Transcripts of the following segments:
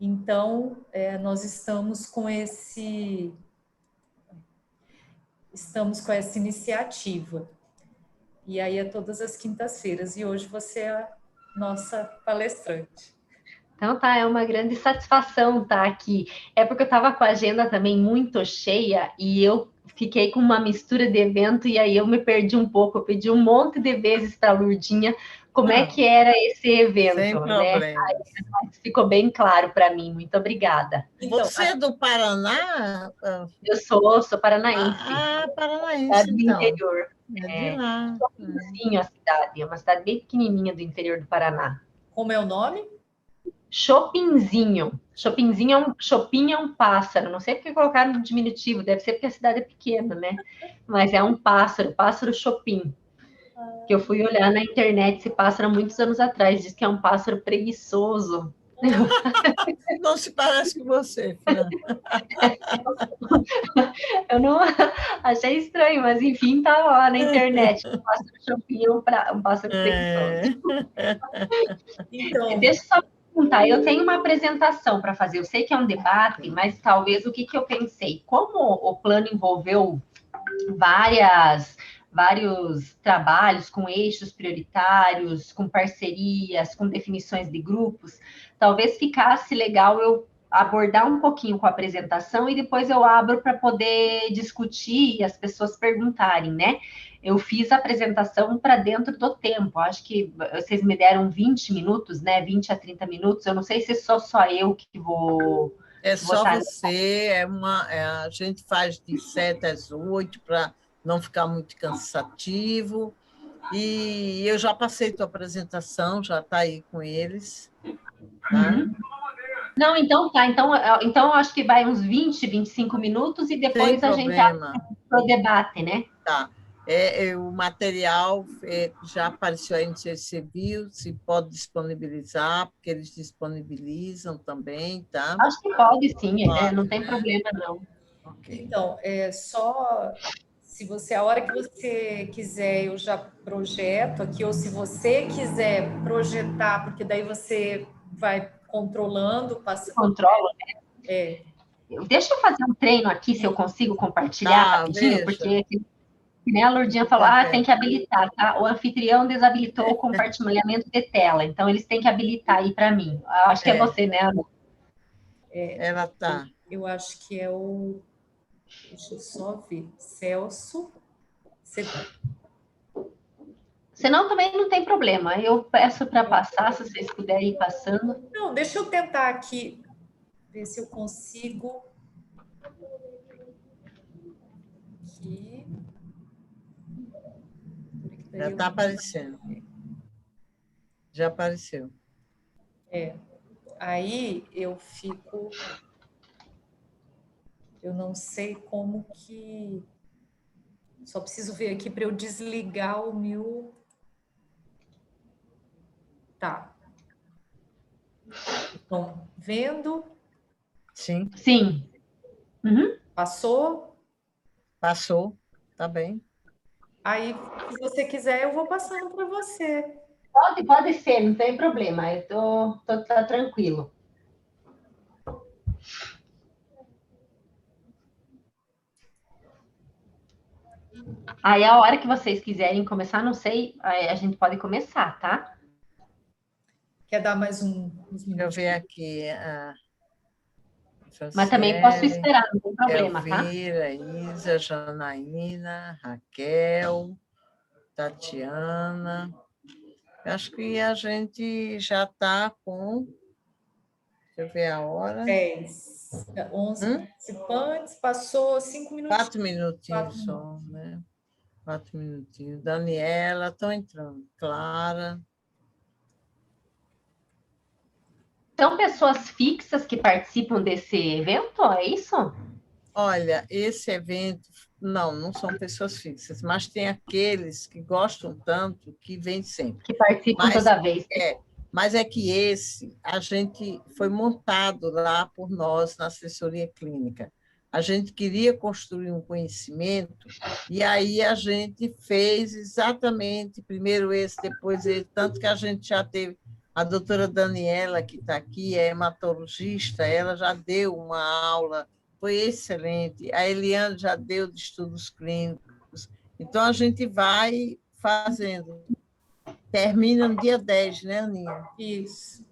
Então, nós estamos com essa iniciativa. E aí é todas as quintas-feiras. E hoje você é a nossa palestrante. Então tá, é uma grande satisfação estar aqui. É porque eu estava com a agenda também muito cheia e eu fiquei com uma mistura de evento e aí eu me perdi um pouco. Eu pedi um monte de vezes para a Lurdinha como é que era esse evento, sem né? problema. Aí ficou bem claro para mim. Muito obrigada. Então, você é do Paraná? Eu sou paranaense. Paranaense, Do então. interior. É de lá. Chopinzinho a cidade, é uma cidade bem pequenininha do interior do Paraná. Como é o nome? Chopinzinho. Chopin é um pássaro. Não sei porque colocaram no diminutivo, deve ser porque a cidade é pequena, né? Mas é um pássaro Chopin. Que eu fui olhar na internet esse pássaro há muitos anos atrás. Diz que é um pássaro preguiçoso. Não se parece com você, Fran. Eu não achei estranho, mas enfim, tá lá na internet. Um pássaro Chopin é um pássaro preguiçoso. Então, Deixa eu só perguntar, eu tenho uma apresentação para fazer. Eu sei que é um debate, mas talvez o que eu pensei? Como o plano envolveu vários trabalhos com eixos prioritários, com parcerias, com definições de grupos, talvez ficasse legal eu abordar um pouquinho com a apresentação e depois eu abro para poder discutir e as pessoas perguntarem, né? Eu fiz a apresentação para dentro do tempo, acho que vocês me deram 20 minutos, né? 20 a 30 minutos, eu não sei se só eu que vou... É só você, a gente faz de 7 às 8 para não ficar muito cansativo. E eu já passei tua apresentação, já está aí com eles. Tá? Uhum. Não, então tá. Então eu acho que vai uns 20, 25 minutos e depois a gente abre para o debate, né? Tá. O material já apareceu aí, não sei se você viu, se pode disponibilizar, porque eles disponibilizam também, tá? Acho que pode, sim, Pode, não tem problema, não. Okay. Então, se você, a hora que você quiser, eu já projeto aqui, ou se você quiser projetar, porque daí você vai controlando, Controla, né? Deixa eu fazer um treino aqui, se eu consigo compartilhar rapidinho, porque né, a Lourdinha falou, tem que habilitar, tá? O anfitrião desabilitou o compartilhamento de tela, então eles têm que habilitar aí para mim. Acho que é você, né, Ana? Ela tá. Eu acho que é o... Deixa eu só ver. Celso. Senão também não tem problema. Eu peço para passar, se vocês puderem ir passando. Não, deixa eu tentar aqui, ver se eu consigo. Aqui. Já está aparecendo. Já apareceu. Aí eu fico... Eu não sei como que... Só preciso ver aqui para eu desligar o meu... Tá. Estão vendo? Sim. Sim. Uhum. Passou? Passou, tá bem. Aí, se você quiser, eu vou passando para você. Pode ser, não tem problema. Eu tá tranquilo. Aí, a hora que vocês quiserem começar, não sei, a gente pode começar, tá? Quer dar mais uns minutos? Deixa eu ver aqui. Mas também posso esperar, não tem problema, Elvira, Isa, Janaína, Raquel, Tatiana. Acho que a gente já está com... Deixa eu ver a hora. 11 participantes, passou 5 minutos. 4 minutinhos só, né? 4 minutinhos. Daniela, estão entrando. Clara. São pessoas fixas que participam desse evento, é isso? Olha, esse evento, não são pessoas fixas, mas tem aqueles que gostam tanto que vêm sempre. Que participam toda vez. Mas é que a gente foi montado lá por nós na assessoria clínica. A gente queria construir um conhecimento e aí a gente fez exatamente primeiro esse, depois esse, tanto que a gente já teve A doutora Daniela, que está aqui, é hematologista, ela já deu uma aula, foi excelente. A Eliane já deu de estudos clínicos. Então, a gente vai fazendo. Termina no dia 10, né, Aninha? Isso.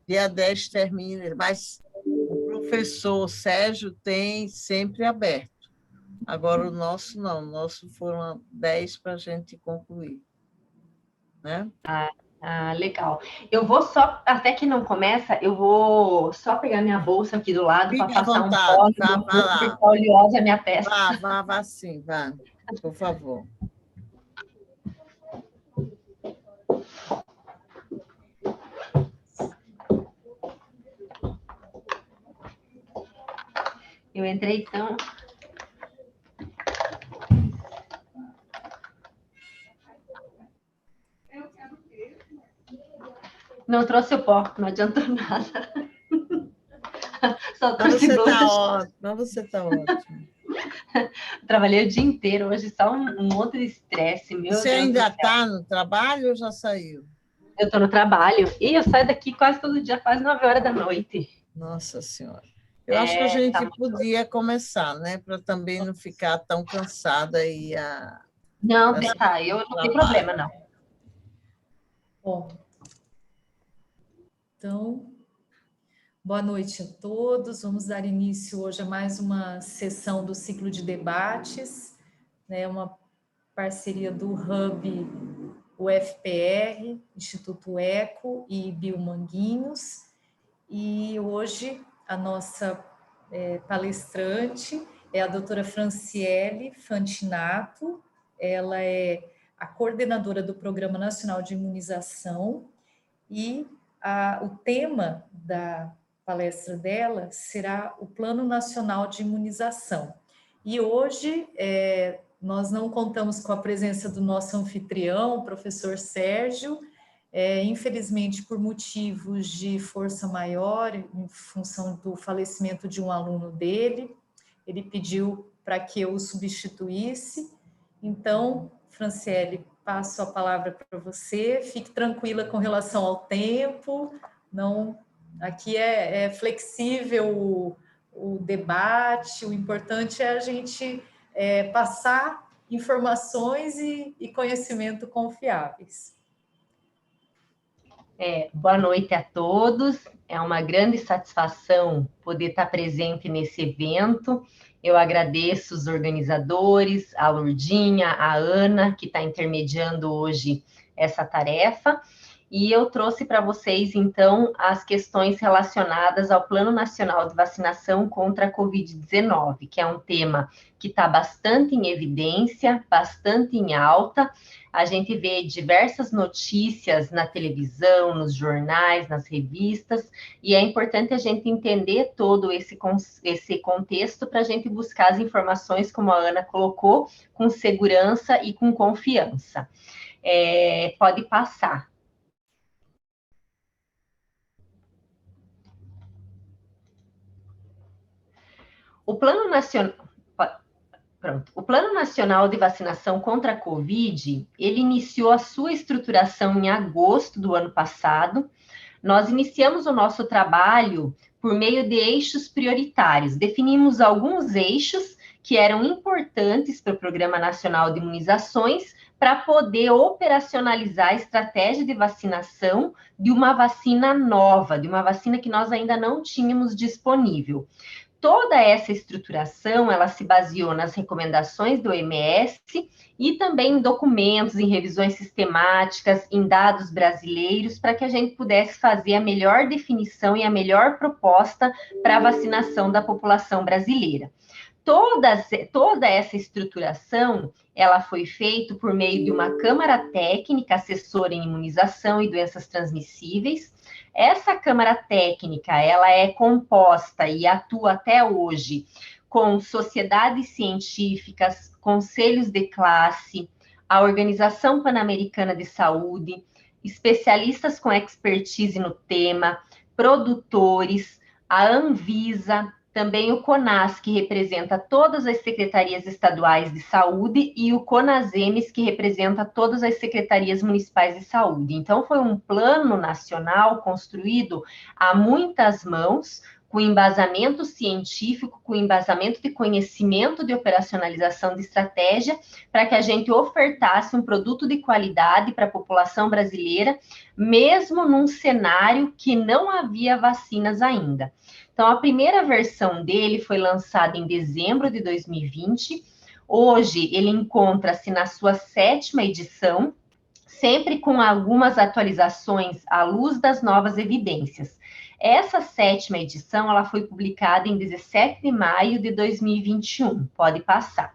Dia 10 termina, mas o professor Sérgio tem sempre aberto. Agora, o nosso não, o nosso foram 10 para a gente concluir. Né? Legal. Eu vou só, até que não começa, eu vou só pegar minha bolsa aqui do lado para Fique à passar um vontade, pó no vá, meu vá corpo, porque lá. está oleosa a minha testa. Vá sim, vá, por favor. Eu entrei, então... Não trouxe o pó, não adiantou nada. Só trouxe blusa. Mas você está ótimo. Trabalhei o dia inteiro, hoje só um outro estresse, meu Você Deus do ainda céu. está no trabalho ou já saiu? Eu estou no trabalho e eu saio daqui quase todo dia, quase 9 horas da noite. Nossa Senhora. Eu acho que a gente podia começar, né? Para também não ficar tão cansada e Não, tá, eu não tenho problema, não. Bom, então, boa noite a todos. Vamos dar início hoje a mais uma sessão do ciclo de debates, né? Uma parceria do Hub UFPR, Instituto Eco e Biomanguinhos. E hoje a nossa palestrante é a doutora Franciele Fantinato. Ela é a coordenadora do Programa Nacional de Imunização e o tema da palestra dela será o Plano Nacional de Imunização. E hoje nós não contamos com a presença do nosso anfitrião, o professor Sérgio, infelizmente por motivos de força maior, em função do falecimento de um aluno dele, ele pediu para que eu o substituísse. Então, Franciele, passo a palavra para você, fique tranquila com relação ao tempo, não, aqui é flexível o debate, o importante é a gente passar informações e conhecimento confiáveis. Boa noite a todos, é uma grande satisfação poder estar presente nesse evento. Eu agradeço os organizadores, a Lourdinha, a Ana, que está intermediando hoje essa tarefa, e eu trouxe para vocês, então, as questões relacionadas ao Plano Nacional de Vacinação contra a Covid-19, que é um tema que está bastante em evidência, bastante em alta. A gente vê diversas notícias na televisão, nos jornais, nas revistas, e é importante a gente entender todo esse contexto para a gente buscar as informações, como a Ana colocou, com segurança e com confiança. Pode passar. O Plano Nacional de Vacinação contra a Covid, ele iniciou a sua estruturação em agosto do ano passado. Nós iniciamos o nosso trabalho por meio de eixos prioritários. Definimos alguns eixos que eram importantes para o Programa Nacional de Imunizações para poder operacionalizar a estratégia de vacinação de uma vacina nova, de uma vacina que nós ainda não tínhamos disponível. Toda essa estruturação, ela se baseou nas recomendações do OMS e também em documentos, em revisões sistemáticas, em dados brasileiros, para que a gente pudesse fazer a melhor definição e a melhor proposta para a vacinação da população brasileira. Toda essa estruturação, ela foi feita por meio de uma Câmara Técnica assessora em imunização e doenças transmissíveis. Essa Câmara Técnica, ela é composta e atua até hoje com sociedades científicas, conselhos de classe, a Organização Pan-Americana de Saúde, especialistas com expertise no tema, produtores, a Anvisa, também o CONAS, que representa todas as secretarias estaduais de saúde, e o CONASEMES, que representa todas as secretarias municipais de saúde. Então, foi um plano nacional construído a muitas mãos, com embasamento científico, com embasamento de conhecimento de operacionalização de estratégia, para que a gente ofertasse um produto de qualidade para a população brasileira, mesmo num cenário que não havia vacinas ainda. Então, a primeira versão dele foi lançada em dezembro de 2020. Hoje, ele encontra-se na sua 7ª edição, sempre com algumas atualizações à luz das novas evidências. Essa 7ª edição, ela foi publicada em 17 de maio de 2021. Pode passar.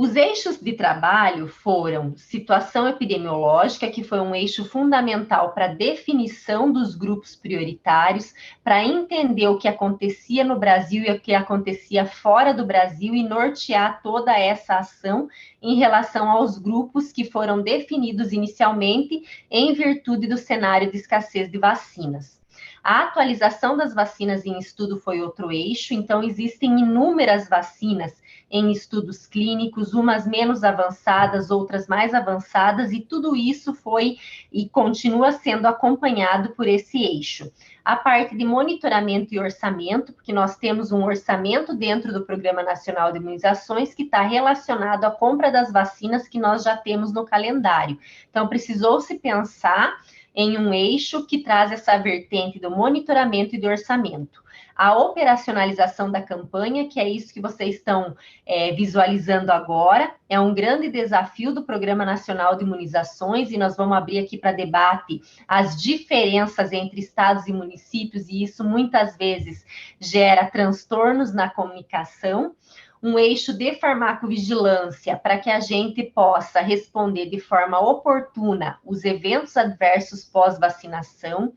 Os eixos de trabalho foram situação epidemiológica, que foi um eixo fundamental para a definição dos grupos prioritários, para entender o que acontecia no Brasil e o que acontecia fora do Brasil e nortear toda essa ação em relação aos grupos que foram definidos inicialmente em virtude do cenário de escassez de vacinas. A atualização das vacinas em estudo foi outro eixo, então existem inúmeras vacinas em estudos clínicos, umas menos avançadas, outras mais avançadas, e tudo isso foi e continua sendo acompanhado por esse eixo. A parte de monitoramento e orçamento, porque nós temos um orçamento dentro do Programa Nacional de Imunizações que está relacionado à compra das vacinas que nós já temos no calendário. Então, precisou-se pensar em um eixo que traz essa vertente do monitoramento e do orçamento. A operacionalização da campanha, que é isso que vocês estão visualizando agora, é um grande desafio do Programa Nacional de Imunizações, e nós vamos abrir aqui para debate as diferenças entre estados e municípios, e isso muitas vezes gera transtornos na comunicação. Um eixo de farmacovigilância para que a gente possa responder de forma oportuna os eventos adversos pós-vacinação.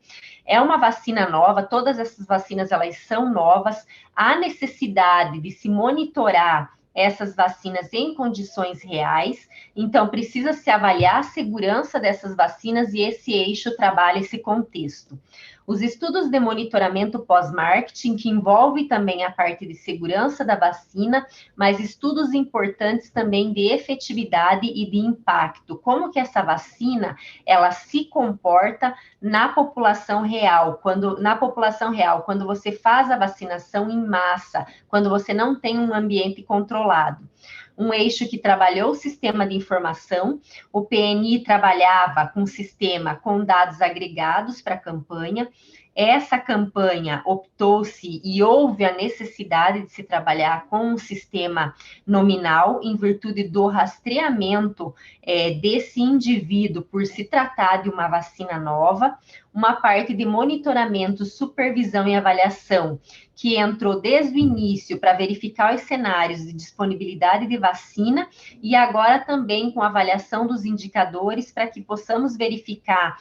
É uma vacina nova, todas essas vacinas elas são novas, há necessidade de se monitorar essas vacinas em condições reais, então precisa se avaliar a segurança dessas vacinas e esse eixo trabalha esse contexto. Os estudos de monitoramento pós-marketing, que envolve também a parte de segurança da vacina, mas estudos importantes também de efetividade e de impacto. Como que essa vacina, ela se comporta na população real, quando você faz a vacinação em massa, quando você não tem um ambiente controlado. Um eixo que trabalhou o sistema de informação, o PNI trabalhava com sistema com dados agregados para a campanha. Essa campanha optou-se e houve a necessidade de se trabalhar com um sistema nominal em virtude do rastreamento desse indivíduo por se tratar de uma vacina nova, uma parte de monitoramento, supervisão e avaliação que entrou desde o início para verificar os cenários de disponibilidade de vacina e agora também com avaliação dos indicadores para que possamos verificar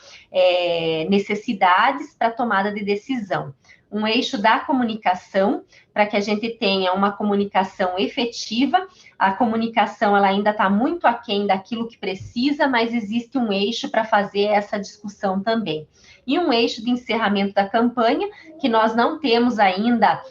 necessidades para tomada de decisão. Um eixo da comunicação, para que a gente tenha uma comunicação efetiva. A comunicação ela ainda está muito aquém daquilo que precisa, mas existe um eixo para fazer essa discussão também. E um eixo de encerramento da campanha, que nós não temos ainda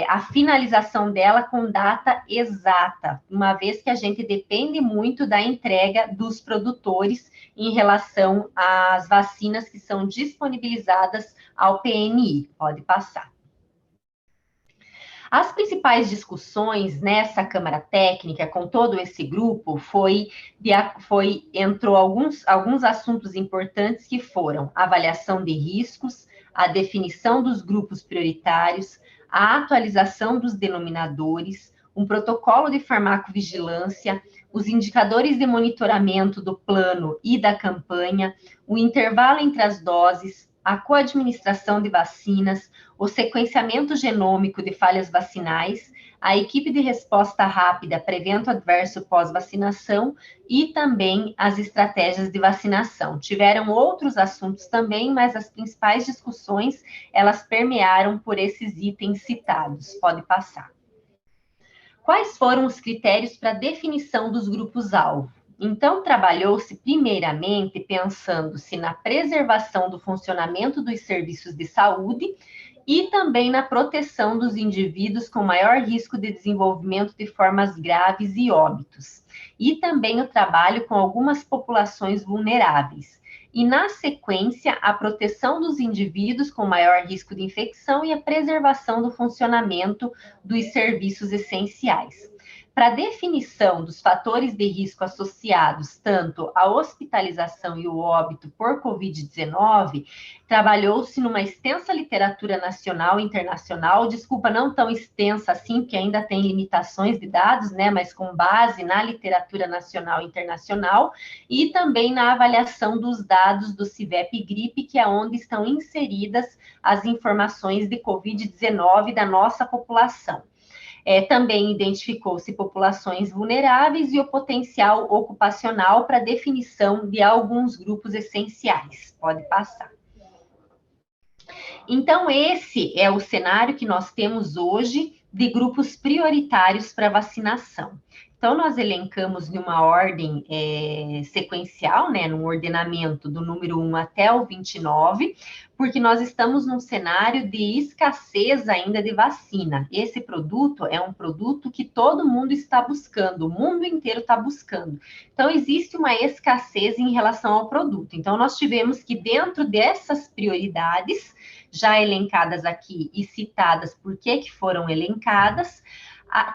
a finalização dela com data exata, uma vez que a gente depende muito da entrega dos produtores em relação às vacinas que são disponibilizadas ao PNI. Pode passar. As principais discussões nessa Câmara Técnica, com todo esse grupo, entrou alguns assuntos importantes que foram a avaliação de riscos, a definição dos grupos prioritários, a atualização dos denominadores, um protocolo de farmacovigilância, os indicadores de monitoramento do plano e da campanha, o intervalo entre as doses, a coadministração de vacinas, o sequenciamento genômico de falhas vacinais, a equipe de resposta rápida para evento adverso pós-vacinação e também as estratégias de vacinação. Tiveram outros assuntos também, mas as principais discussões, elas permearam por esses itens citados. Pode passar. Quais foram os critérios para definição dos grupos-alvo? Então, trabalhou-se primeiramente pensando-se na preservação do funcionamento dos serviços de saúde e também na proteção dos indivíduos com maior risco de desenvolvimento de formas graves e óbitos, e também o trabalho com algumas populações vulneráveis. E, na sequência, a proteção dos indivíduos com maior risco de infecção e a preservação do funcionamento dos serviços essenciais. Para a definição dos fatores de risco associados tanto à hospitalização e o óbito por Covid-19, trabalhou-se numa extensa literatura nacional e internacional, desculpa, não tão extensa assim, porque ainda tem limitações de dados, né, mas com base na literatura nacional e internacional, e também na avaliação dos dados do CIVEP-GRIP, que é onde estão inseridas as informações de Covid-19 da nossa população. Também identificou-se populações vulneráveis e o potencial ocupacional para definição de alguns grupos essenciais. Pode passar. Então, esse é o cenário que nós temos hoje de grupos prioritários para vacinação. Então, nós elencamos numa ordem sequencial, né, num ordenamento do número 1 até o 29, porque nós estamos num cenário de escassez ainda de vacina. Esse produto é um produto que todo mundo está buscando, o mundo inteiro está buscando. Então, existe uma escassez em relação ao produto. Então, nós tivemos que, dentro dessas prioridades, já elencadas aqui e citadas por que foram elencadas,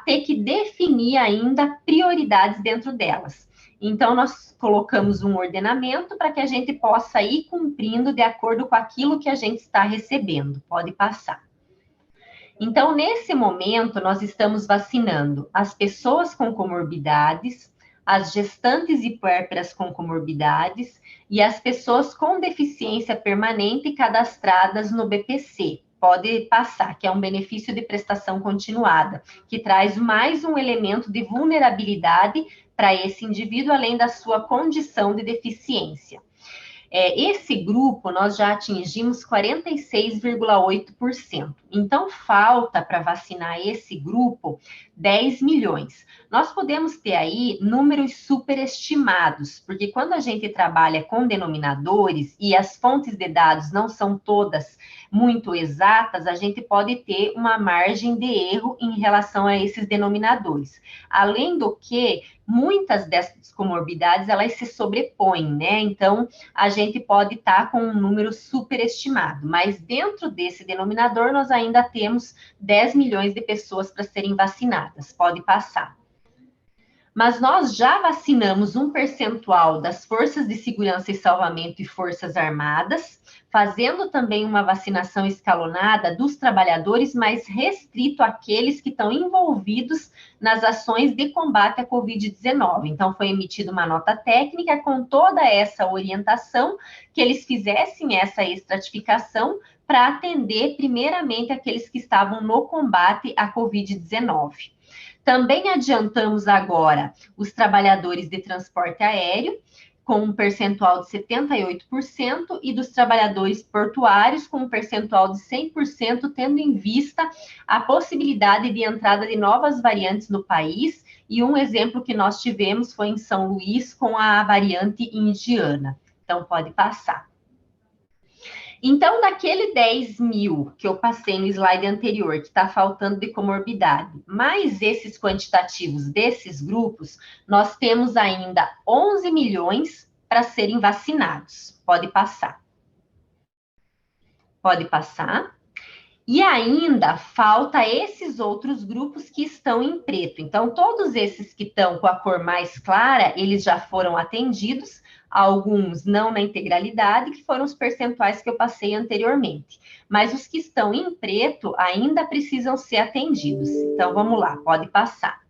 ter que definir ainda prioridades dentro delas. Então, nós colocamos um ordenamento para que a gente possa ir cumprindo de acordo com aquilo que a gente está recebendo. Pode passar. Então, nesse momento, nós estamos vacinando as pessoas com comorbidades, as gestantes e puérperas com comorbidades e as pessoas com deficiência permanente cadastradas no BPC. Pode passar, que é um benefício de prestação continuada, que traz mais um elemento de vulnerabilidade para esse indivíduo, além da sua condição de deficiência. Esse grupo, nós já atingimos 46,8%. Então, falta para vacinar esse grupo 10 milhões. Nós podemos ter aí números superestimados, porque quando a gente trabalha com denominadores e as fontes de dados não são todas muito exatas, a gente pode ter uma margem de erro em relação a esses denominadores. Além do que, muitas dessas comorbidades, elas se sobrepõem, né? Então, a gente pode estar com um número superestimado, mas dentro desse denominador, nós ainda temos 10 milhões de pessoas para serem vacinadas. Pode passar. Mas nós já vacinamos um percentual das forças de segurança e salvamento e forças armadas, fazendo também uma vacinação escalonada dos trabalhadores, mais restrito àqueles que estão envolvidos nas ações de combate à Covid-19. Então, foi emitida uma nota técnica com toda essa orientação, que eles fizessem essa estratificação para atender, primeiramente, aqueles que estavam no combate à Covid-19. Também adiantamos agora os trabalhadores de transporte aéreo, com um percentual de 78%, e dos trabalhadores portuários, com um percentual de 100%, tendo em vista a possibilidade de entrada de novas variantes no país, e um exemplo que nós tivemos foi em São Luís, com a variante indiana. Então, pode passar. Então, daquele 10 mil que eu passei no slide anterior, que está faltando de comorbidade, mais esses quantitativos desses grupos, nós temos ainda 11 milhões para serem vacinados. Pode passar. Pode passar. E ainda falta esses outros grupos que estão em preto. Então, todos esses que estão com a cor mais clara, eles já foram atendidos, alguns não na integralidade, que foram os percentuais que eu passei anteriormente. Mas os que estão em preto ainda precisam ser atendidos. Então, vamos lá, pode passar.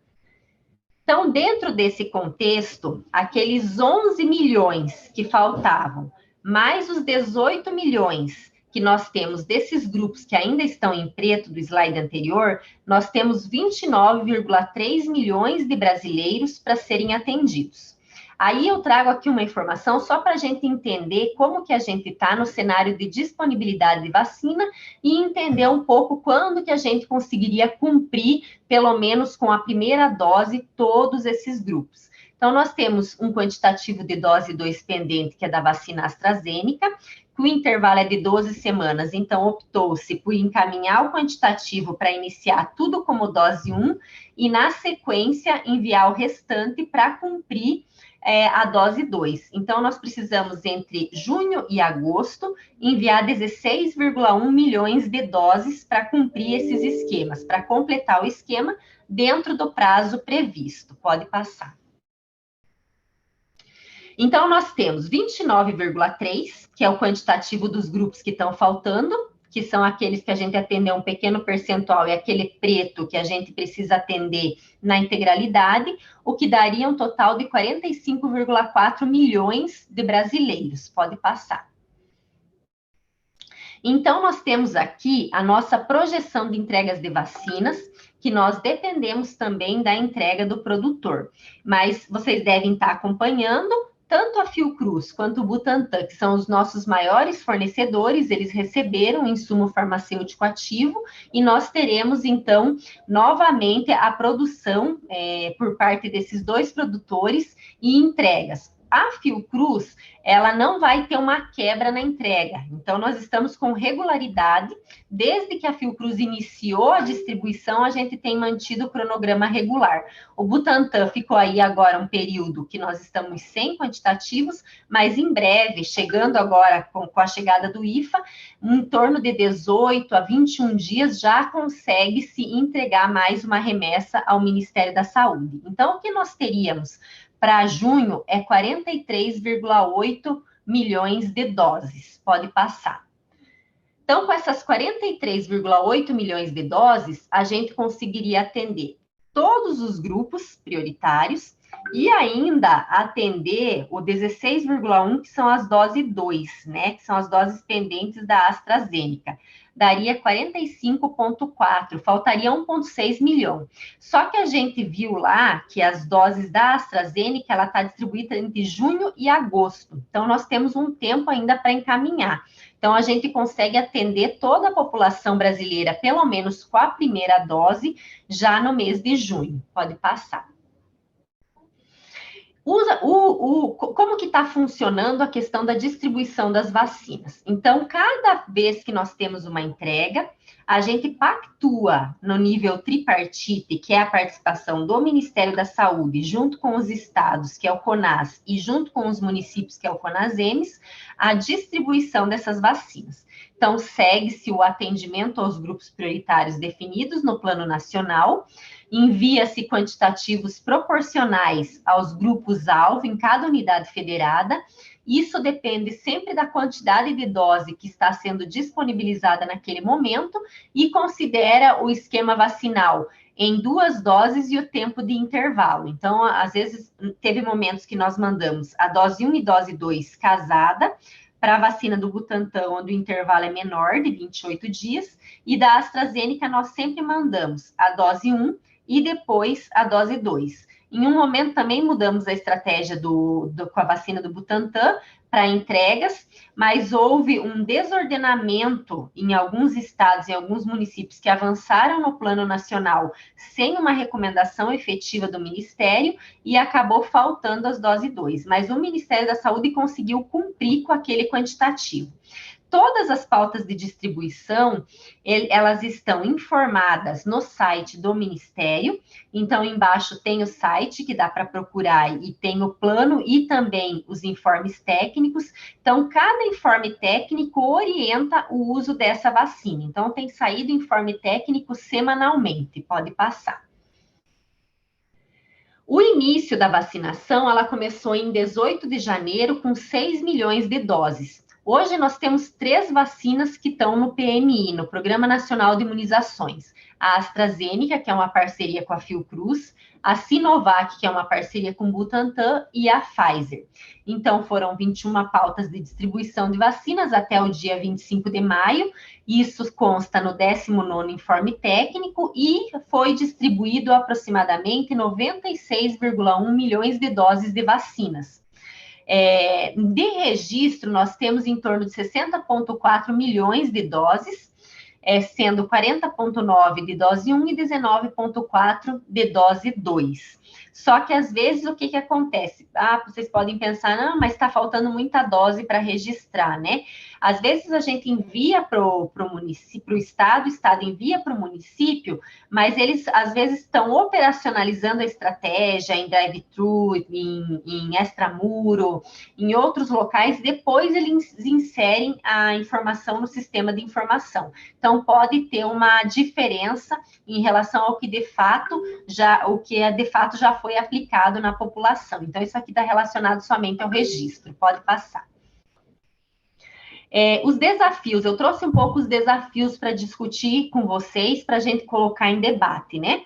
Então, dentro desse contexto, aqueles 11 milhões que faltavam, mais os 18 milhões que nós temos desses grupos que ainda estão em preto do slide anterior, nós temos 29,3 milhões de brasileiros para serem atendidos. Aí eu trago aqui uma informação só para a gente entender como que a gente está no cenário de disponibilidade de vacina e entender um pouco quando que a gente conseguiria cumprir, pelo menos com a primeira dose, todos esses grupos. Então, nós temos um quantitativo de dose 2 pendente, que é da vacina AstraZeneca, que o intervalo é de 12 semanas, então optou-se por encaminhar o quantitativo para iniciar tudo como dose 1 e, na sequência, enviar o restante para cumprir a dose 2. Então, nós precisamos, entre junho e agosto, enviar 16,1 milhões de doses para cumprir esses esquemas, para completar o esquema dentro do prazo previsto. Pode passar. Então, nós temos 29,3, que é o quantitativo dos grupos que estão faltando, que são aqueles que a gente atendeu um pequeno percentual, e aquele preto que a gente precisa atender na integralidade, o que daria um total de 45,4 milhões de brasileiros. Pode passar. Então, nós temos aqui a nossa projeção de entregas de vacinas, que nós dependemos também da entrega do produtor. Mas vocês devem estar acompanhando tanto a Fiocruz quanto o Butantan, que são os nossos maiores fornecedores, eles receberam o insumo farmacêutico ativo e nós teremos, então, novamente a produção por parte desses dois produtores e entregas. A Fiocruz, ela não vai ter uma quebra na entrega. Então, nós estamos com regularidade. Desde que a Fiocruz iniciou a distribuição, a gente tem mantido o cronograma regular. O Butantan ficou aí agora um período que nós estamos sem quantitativos, mas em breve, chegando agora com a chegada do IFA, em torno de 18 a 21 dias, já consegue se entregar mais uma remessa ao Ministério da Saúde. Então, o que nós teríamos para junho é 43,8 milhões de doses. Pode passar. Então, com essas 43,8 milhões de doses, a gente conseguiria atender todos os grupos prioritários e ainda atender o 16,1, que são as doses 2, né? Que são as doses pendentes da AstraZeneca. Daria 45,4, faltaria 1,6 milhão. Só que a gente viu lá que as doses da AstraZeneca, ela está distribuída entre junho e agosto. Então, nós temos um tempo ainda para encaminhar. Então, a gente consegue atender toda a população brasileira, pelo menos com a primeira dose, já no mês de junho. Pode passar. Como que está funcionando a questão da distribuição das vacinas? Então, cada vez que nós temos uma entrega, a gente pactua no nível tripartite, que é a participação do Ministério da Saúde, junto com os estados, que é o CONAS, e junto com os municípios, que é o CONASEMES, a distribuição dessas vacinas. Então, segue-se o atendimento aos grupos prioritários definidos no Plano Nacional, envia-se quantitativos proporcionais aos grupos-alvo em cada unidade federada. Isso depende sempre da quantidade de dose que está sendo disponibilizada naquele momento e considera o esquema vacinal em 2 doses e o tempo de intervalo. Então, às vezes, teve momentos que nós mandamos a dose 1 e dose 2 casada, para a vacina do Butantan, onde o intervalo é menor, de 28 dias, e da AstraZeneca nós sempre mandamos a dose 1 e depois a dose 2. Em um momento também mudamos a estratégia com a vacina do Butantan para entregas, mas houve um desordenamento em alguns estados e alguns municípios que avançaram no plano nacional sem uma recomendação efetiva do Ministério e acabou faltando as doses 2. Mas o Ministério da Saúde conseguiu cumprir com aquele quantitativo. Todas as pautas de distribuição, elas estão informadas no site do Ministério. Então, embaixo tem o site que dá para procurar e tem o plano e também os informes técnicos. Então, cada informe técnico orienta o uso dessa vacina. Então, tem saído informe técnico semanalmente. Pode passar. O início da vacinação, ela começou em 18 de janeiro com 6 milhões de doses. Hoje nós temos 3 vacinas que estão no PNI, no Programa Nacional de Imunizações. A AstraZeneca, que é uma parceria com a Fiocruz, a Sinovac, que é uma parceria com o Butantan, e a Pfizer. Então, foram 21 pautas de distribuição de vacinas até o dia 25 de maio. Isso consta no 19º informe técnico e foi distribuído aproximadamente 96,1 milhões de doses de vacinas. De registro, nós temos em torno de 60,4 milhões de doses, sendo 40,9 de dose 1 e 19,4 de dose 2. Só que, às vezes, o que acontece? Vocês podem pensar, não, mas está faltando muita dose para registrar, né? Às vezes, a gente envia para o município, para o estado envia para o município, mas eles, às vezes, estão operacionalizando a estratégia em drive-thru, em extramuro, em outros locais, depois eles inserem a informação no sistema de informação. Então, pode ter uma diferença em relação ao que de fato já foi aplicado na população. Então, isso aqui está relacionado somente ao registro. Pode passar. Os desafios, eu trouxe um pouco os desafios para discutir com vocês, para a gente colocar em debate, né?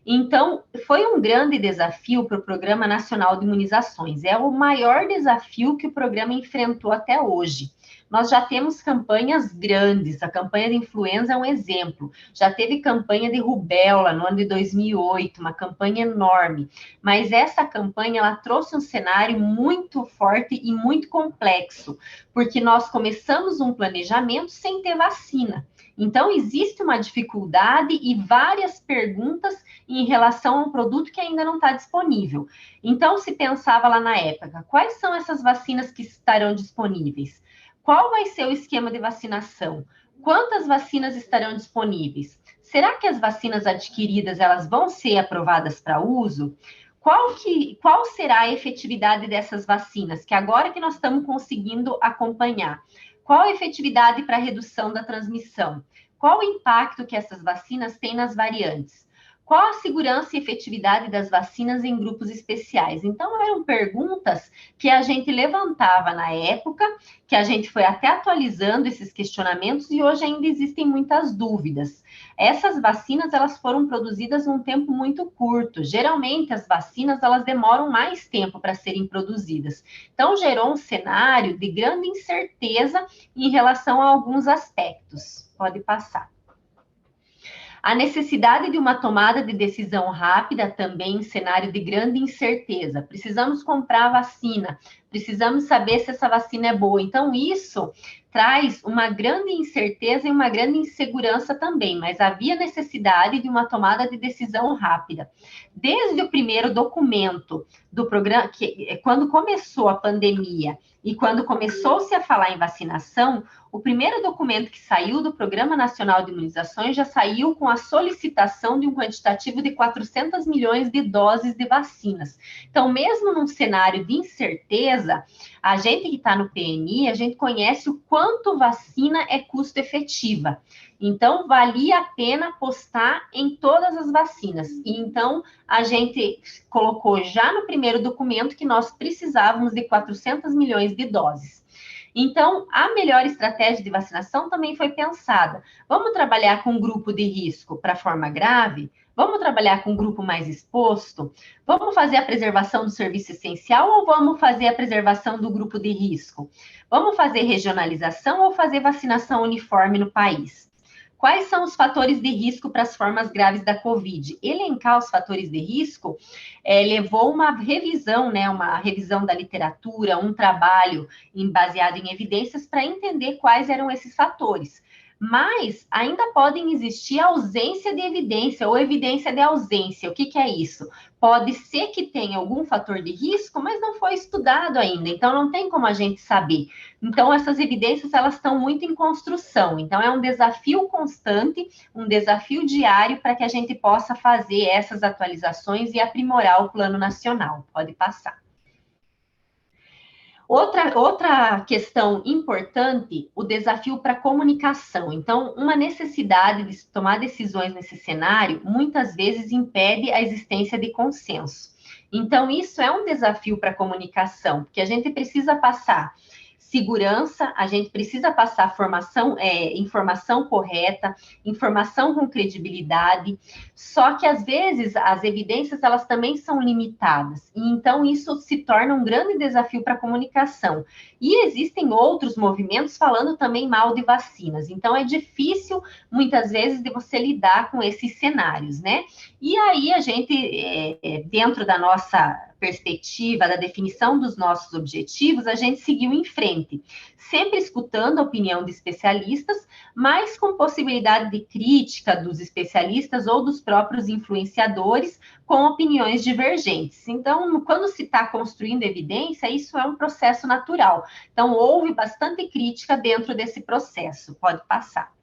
Então, foi um grande desafio para o Programa Nacional de Imunizações. É o maior desafio que o programa enfrentou até hoje. Nós já temos campanhas grandes, a campanha de influenza é um exemplo. Já teve campanha de rubéola no ano de 2008, uma campanha enorme. Mas essa campanha, ela trouxe um cenário muito forte e muito complexo, porque nós começamos um planejamento sem ter vacina. Então, existe uma dificuldade e várias perguntas em relação a um produto que ainda não está disponível. Então, se pensava lá na época, quais são essas vacinas que estarão disponíveis? Qual vai ser o esquema de vacinação? Quantas vacinas estarão disponíveis? Será que as vacinas adquiridas elas vão ser aprovadas para uso? Qual será a efetividade dessas vacinas? Que agora que nós estamos conseguindo acompanhar. Qual a efetividade para a redução da transmissão? Qual o impacto que essas vacinas têm nas variantes? Qual a segurança e efetividade das vacinas em grupos especiais? Então, eram perguntas que a gente levantava na época, que a gente foi até atualizando esses questionamentos e hoje ainda existem muitas dúvidas. Essas vacinas, elas foram produzidas num tempo muito curto. Geralmente, as vacinas, elas demoram mais tempo para serem produzidas. Então, gerou um cenário de grande incerteza em relação a alguns aspectos. Pode passar. A necessidade de uma tomada de decisão rápida também em cenário de grande incerteza. Precisamos comprar a vacina, precisamos saber se essa vacina é boa. Então, isso traz uma grande incerteza e uma grande insegurança também, mas havia necessidade de uma tomada de decisão rápida. Desde o primeiro documento do programa, quando começou a pandemia e quando começou-se a falar em vacinação, o primeiro documento que saiu do Programa Nacional de Imunizações já saiu com a solicitação de um quantitativo de 400 milhões de doses de vacinas. Então, mesmo num cenário de incerteza, a gente que está no PNI, a gente conhece o quanto vacina é custo efetiva. Então, valia a pena apostar em todas as vacinas. E então, a gente colocou já no primeiro documento que nós precisávamos de 400 milhões de doses. Então, a melhor estratégia de vacinação também foi pensada. Vamos trabalhar com um grupo de risco para forma grave? Vamos trabalhar com um grupo mais exposto? Vamos fazer a preservação do serviço essencial ou vamos fazer a preservação do grupo de risco? Vamos fazer regionalização ou fazer vacinação uniforme no país? Quais são os fatores de risco para as formas graves da Covid? Elencar os fatores de risco levou uma revisão, né, uma revisão da literatura, um trabalho baseado em evidências para entender quais eram esses fatores. Mas ainda podem existir ausência de evidência ou evidência de ausência. O que é isso? Pode ser que tenha algum fator de risco, mas não foi estudado ainda, então não tem como a gente saber. Então, essas evidências, elas estão muito em construção. Então, é um desafio constante, um desafio diário para que a gente possa fazer essas atualizações e aprimorar o plano nacional. Pode passar. Outra questão importante, o desafio para a comunicação. Então, uma necessidade de tomar decisões nesse cenário, muitas vezes impede a existência de consenso. Então, isso é um desafio para a comunicação, porque a gente precisa passar segurança, a gente precisa passar informação correta, informação com credibilidade, só que às vezes as evidências elas também são limitadas, e então isso se torna um grande desafio para a comunicação. E existem outros movimentos falando também mal de vacinas, então é difícil muitas vezes de você lidar com esses cenários, né? E aí a gente, dentro da nossa perspectiva da definição dos nossos objetivos, a gente seguiu em frente, sempre escutando a opinião de especialistas, mas com possibilidade de crítica dos especialistas ou dos próprios influenciadores com opiniões divergentes. Então, quando se está construindo evidência, isso é um processo natural. Então, houve bastante crítica dentro desse processo. Pode passar.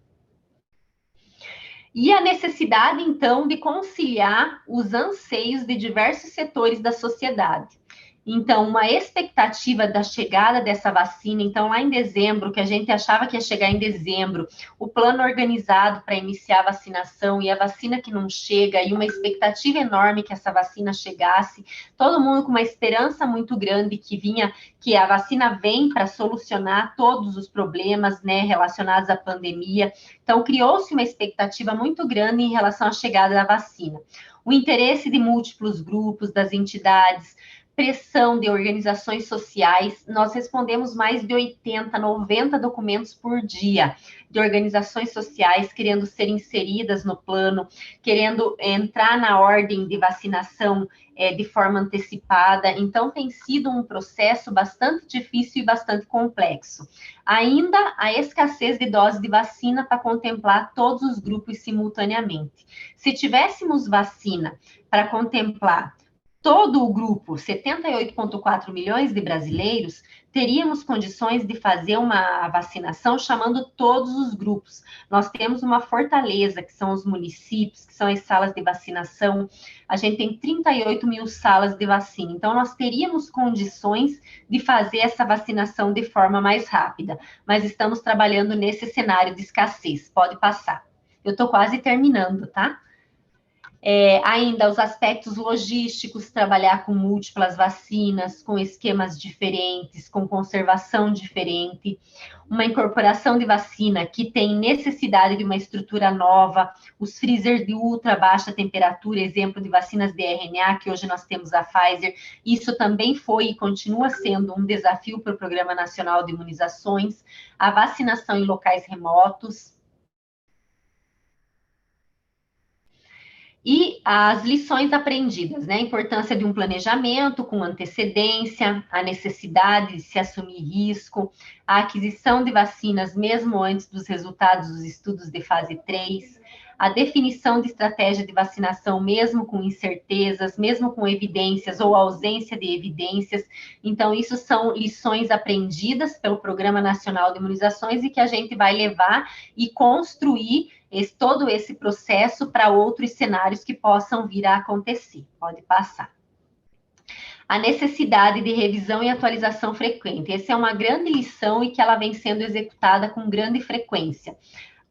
E a necessidade, então, de conciliar os anseios de diversos setores da sociedade. Então, uma expectativa da chegada dessa vacina. Então, lá em dezembro, que a gente achava que ia chegar em dezembro, o plano organizado para iniciar a vacinação e a vacina que não chega, e uma expectativa enorme que essa vacina chegasse, todo mundo com uma esperança muito grande que a vacina vem para solucionar todos os problemas, né, relacionados à pandemia. Então, criou-se uma expectativa muito grande em relação à chegada da vacina. O interesse de múltiplos grupos, das entidades, pressão de organizações sociais, nós respondemos mais de 80, 90 documentos por dia de organizações sociais querendo ser inseridas no plano, querendo entrar na ordem de vacinação de forma antecipada. Então, tem sido um processo bastante difícil e bastante complexo. Ainda a escassez de doses de vacina para contemplar todos os grupos simultaneamente. Se tivéssemos vacina para contemplar todo o grupo, 78,4 milhões de brasileiros, teríamos condições de fazer uma vacinação chamando todos os grupos. Nós temos uma fortaleza, que são os municípios, que são as salas de vacinação. A gente tem 38 mil salas de vacina. Então, nós teríamos condições de fazer essa vacinação de forma mais rápida. Mas estamos trabalhando nesse cenário de escassez. Pode passar. Eu estou quase terminando, tá? Ainda os aspectos logísticos, trabalhar com múltiplas vacinas, com esquemas diferentes, com conservação diferente, uma incorporação de vacina que tem necessidade de uma estrutura nova, os freezers de ultra baixa temperatura, exemplo de vacinas de RNA, que hoje nós temos a Pfizer, isso também foi e continua sendo um desafio para o Programa Nacional de Imunizações, a vacinação em locais remotos. E as lições aprendidas, né? A importância de um planejamento com antecedência, a necessidade de se assumir risco, a aquisição de vacinas mesmo antes dos resultados dos estudos de fase 3, a definição de estratégia de vacinação mesmo com incertezas, mesmo com evidências ou ausência de evidências. Então, isso são lições aprendidas pelo Programa Nacional de Imunizações e que a gente vai levar e construir todo esse processo para outros cenários que possam vir a acontecer. Pode passar. A necessidade de revisão e atualização frequente. Essa é uma grande lição e que ela vem sendo executada com grande frequência.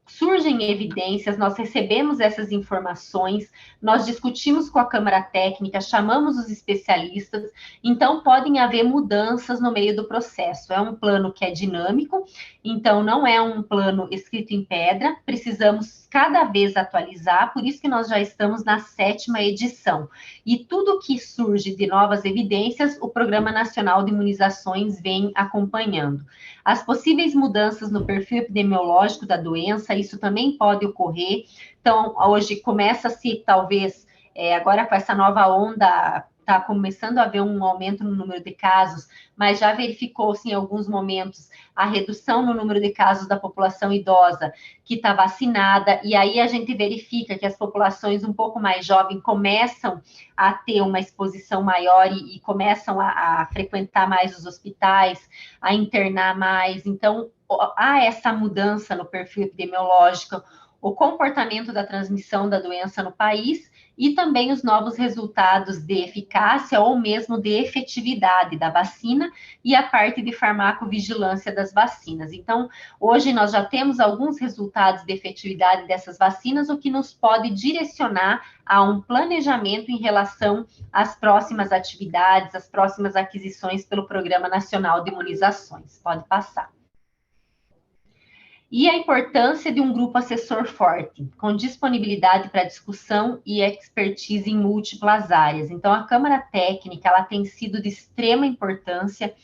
Surgem evidências, nós recebemos essas informações, nós discutimos com a Câmara Técnica, chamamos os especialistas, então podem haver mudanças no meio do processo. É um plano que é dinâmico, então não é um plano escrito em pedra, precisamos cada vez atualizar, por isso que nós já estamos na 7ª edição. E tudo que surge de novas evidências, o Programa Nacional de Imunizações vem acompanhando. As possíveis mudanças no perfil epidemiológico da doença, isso também pode ocorrer. Então, hoje começa-se, talvez, agora com essa nova onda, está começando a haver um aumento no número de casos, mas já verificou-se em alguns momentos a redução no número de casos da população idosa que está vacinada, e aí a gente verifica que as populações um pouco mais jovens começam a ter uma exposição maior e começam a frequentar mais os hospitais, a internar mais. Então, há essa mudança no perfil epidemiológico, o comportamento da transmissão da doença no país e também os novos resultados de eficácia ou mesmo de efetividade da vacina e a parte de farmacovigilância das vacinas. Então, hoje nós já temos alguns resultados de efetividade dessas vacinas, o que nos pode direcionar a um planejamento em relação às próximas atividades, às próximas aquisições pelo Programa Nacional de Imunizações. Pode passar. E a importância de um grupo assessor forte, com disponibilidade para discussão e expertise em múltiplas áreas. Então, a Câmara Técnica, ela tem sido de extrema importância,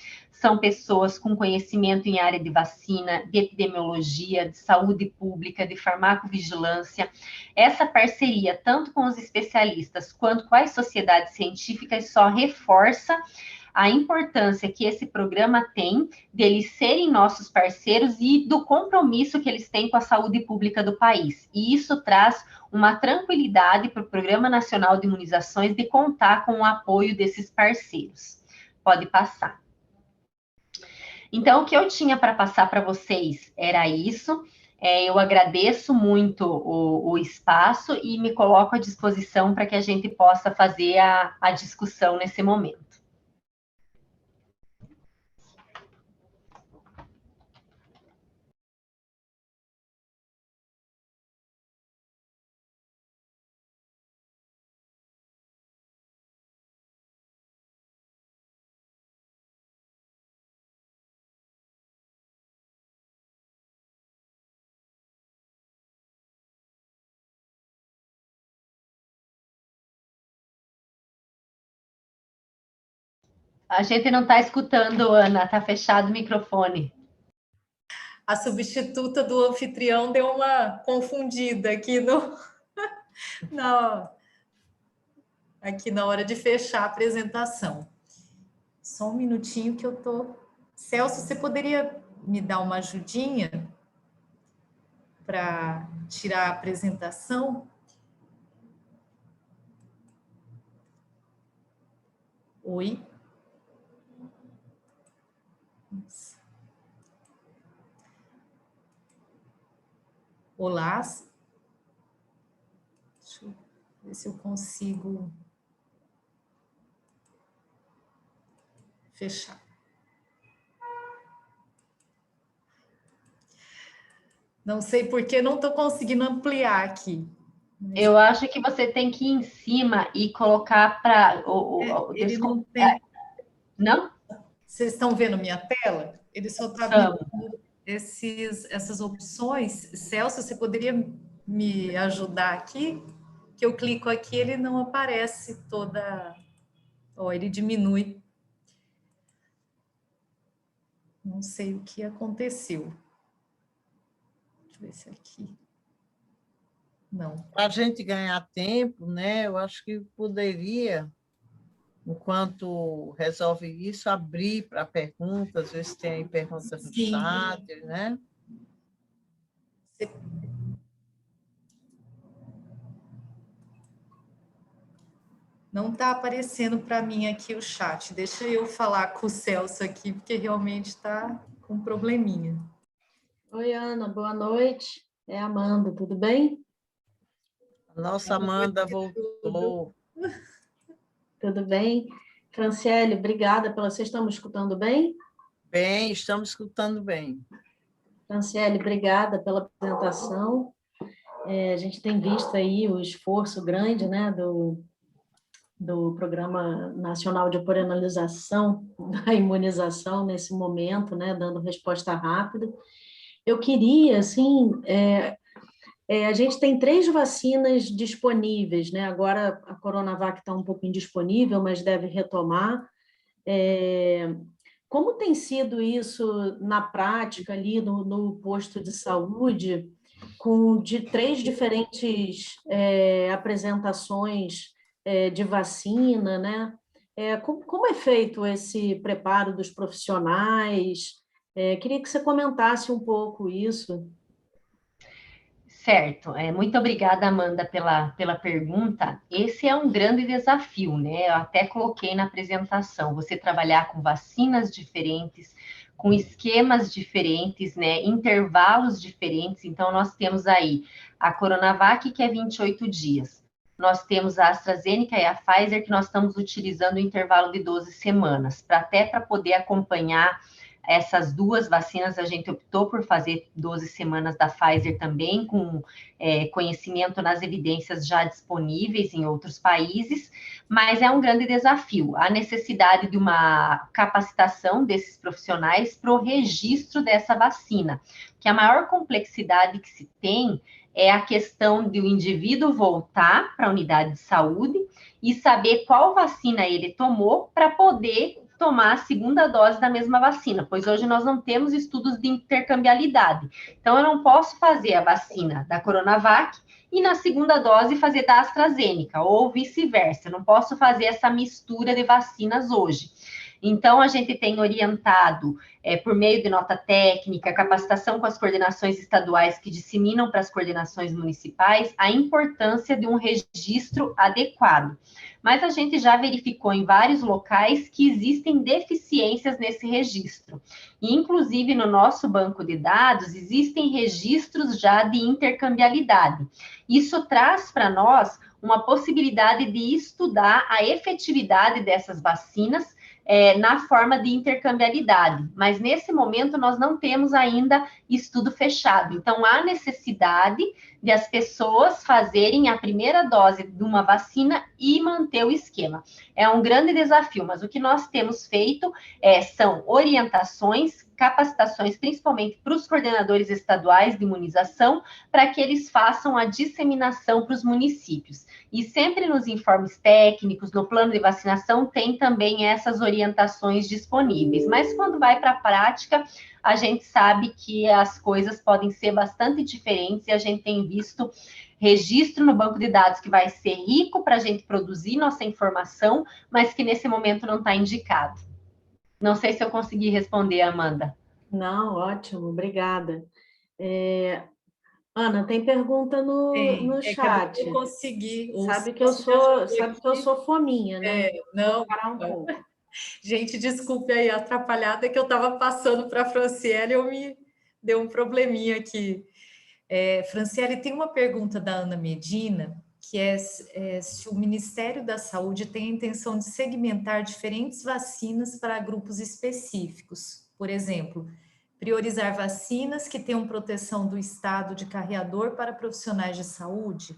são pessoas com conhecimento em área de vacina, de epidemiologia, de saúde pública, de farmacovigilância. Essa parceria, tanto com os especialistas quanto com as sociedades científicas, só reforça a importância que esse programa tem deles serem nossos parceiros e do compromisso que eles têm com a saúde pública do país. E isso traz uma tranquilidade para o Programa Nacional de Imunizações de contar com o apoio desses parceiros. Pode passar. Então, o que eu tinha para passar para vocês era isso. Eu agradeço muito o espaço e me coloco à disposição para que a gente possa fazer a discussão nesse momento. A gente não está escutando, Ana, está fechado o microfone. A substituta do anfitrião deu uma confundida aqui aqui na hora de fechar a apresentação. Só um minutinho que eu tô... Celso, você poderia me dar uma ajudinha para tirar a apresentação? Oi? Olá? Deixa eu ver se eu consigo fechar. Não sei por que não estou conseguindo ampliar aqui. Eu acho que você tem que ir em cima e colocar para... Ele não tem... Não? Vocês estão vendo minha tela? Ele só está dando essas opções. Celso, você poderia me ajudar aqui? Que eu clico aqui, ele não aparece toda... ele diminui. Não sei o que aconteceu. Deixa eu ver se aqui... Não. Para a gente ganhar tempo, né? Eu acho que poderia, enquanto resolve isso, abrir para perguntas, ver se tem aí perguntas no chat, né? Não está aparecendo para mim aqui o chat. Deixa eu falar com o Celso aqui, porque realmente está com um probleminha. Oi, Ana, boa noite. É a Amanda, tudo bem? Nossa Amanda voltou. Tudo bem? Franciele, obrigada pela... Vocês estão me escutando bem? Bem, estamos escutando bem. Franciele, obrigada pela apresentação. A gente tem visto aí o esforço grande, né, do Programa Nacional de Operacionalização da Imunização nesse momento, né, dando resposta rápida. Eu queria, assim, a gente tem 3 vacinas disponíveis, né? Agora a Coronavac está um pouco indisponível, mas deve retomar. Como tem sido isso na prática ali no posto de saúde, de 3 diferentes apresentações de vacina, né? Como é feito esse preparo dos profissionais? Queria que você comentasse um pouco isso. Certo, muito obrigada, Amanda, pela pergunta. Esse é um grande desafio, né? Eu até coloquei na apresentação, você trabalhar com vacinas diferentes, com esquemas diferentes, né? Intervalos diferentes. Então, nós temos aí a Coronavac, que é 28 dias. Nós temos a AstraZeneca e a Pfizer, que nós estamos utilizando o intervalo de 12 semanas, para poder acompanhar essas 2 vacinas. A gente optou por fazer 12 semanas da Pfizer também, com conhecimento nas evidências já disponíveis em outros países, mas é um grande desafio. A necessidade de uma capacitação desses profissionais para o registro dessa vacina, que a maior complexidade que se tem é a questão de o indivíduo voltar para a unidade de saúde e saber qual vacina ele tomou para poder tomar a segunda dose da mesma vacina, pois hoje nós não temos estudos de intercambiabilidade. Então, eu não posso fazer a vacina da Coronavac e na segunda dose fazer da AstraZeneca, ou vice-versa. Eu não posso fazer essa mistura de vacinas hoje. Então, a gente tem orientado, por meio de nota técnica, capacitação com as coordenações estaduais que disseminam para as coordenações municipais, a importância de um registro adequado. Mas a gente já verificou em vários locais que existem deficiências nesse registro. E, inclusive, no nosso banco de dados, existem registros já de intercambiabilidade. Isso traz para nós uma possibilidade de estudar a efetividade dessas vacinas na forma de intercambiabilidade, mas nesse momento nós não temos ainda estudo fechado, então há necessidade de as pessoas fazerem a primeira dose de uma vacina e manter o esquema. É um grande desafio, mas o que nós temos feito são orientações, capacitações, principalmente para os coordenadores estaduais de imunização, para que eles façam a disseminação para os municípios. E sempre nos informes técnicos, no plano de vacinação, tem também essas orientações disponíveis. Mas quando vai para a prática, a gente sabe que as coisas podem ser bastante diferentes e a gente tem visto registro no banco de dados que vai ser rico para a gente produzir nossa informação, mas que nesse momento não está indicado. Não sei se eu consegui responder, Amanda. Não, ótimo, obrigada. Ana, tem pergunta no chat. Eu consegui. Sabe que eu sou fominha, né? Não. Vou parar um pouco. Gente, desculpe aí a atrapalhada que eu estava passando para a Franciele, eu me deu um probleminha aqui. Franciele, tem uma pergunta da Ana Medina, que é se o Ministério da Saúde tem a intenção de segmentar diferentes vacinas para grupos específicos. Por exemplo, priorizar vacinas que tenham proteção do estado de carreador para profissionais de saúde?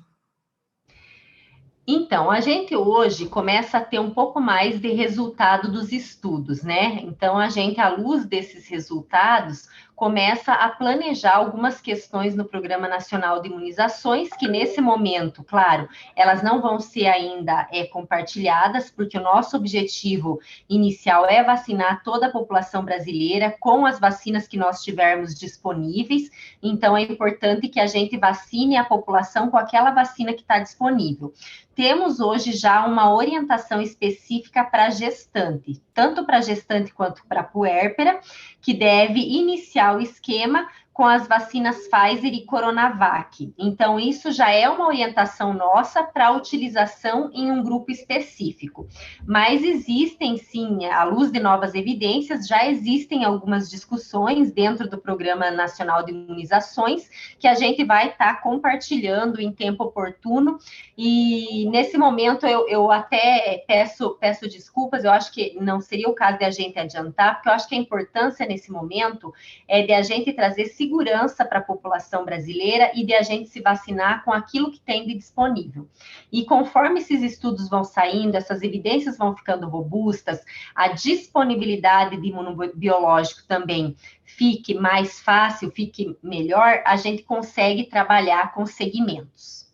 Então, a gente hoje começa a ter um pouco mais de resultado dos estudos, né? Então, a gente, à luz desses resultados, começa a planejar algumas questões no Programa Nacional de Imunizações, que nesse momento, claro, elas não vão ser ainda compartilhadas, porque o nosso objetivo inicial é vacinar toda a população brasileira com as vacinas que nós tivermos disponíveis. Então, é importante que a gente vacine a população com aquela vacina que está disponível. Temos hoje já uma orientação específica para gestante, tanto para gestante quanto para puérpera, que deve iniciar o esquema com as vacinas Pfizer e Coronavac. Então, isso já é uma orientação nossa para utilização em um grupo específico. Mas existem, sim, à luz de novas evidências, já existem algumas discussões dentro do Programa Nacional de Imunizações que a gente vai estar compartilhando em tempo oportuno. E, nesse momento, eu até peço desculpas, eu acho que não seria o caso de a gente adiantar, porque eu acho que a importância nesse momento é de a gente trazer segurança para a população brasileira e de a gente se vacinar com aquilo que tem de disponível. E conforme esses estudos vão saindo, essas evidências vão ficando robustas, a disponibilidade de imunobiológico também fique mais fácil, fique melhor, a gente consegue trabalhar com segmentos.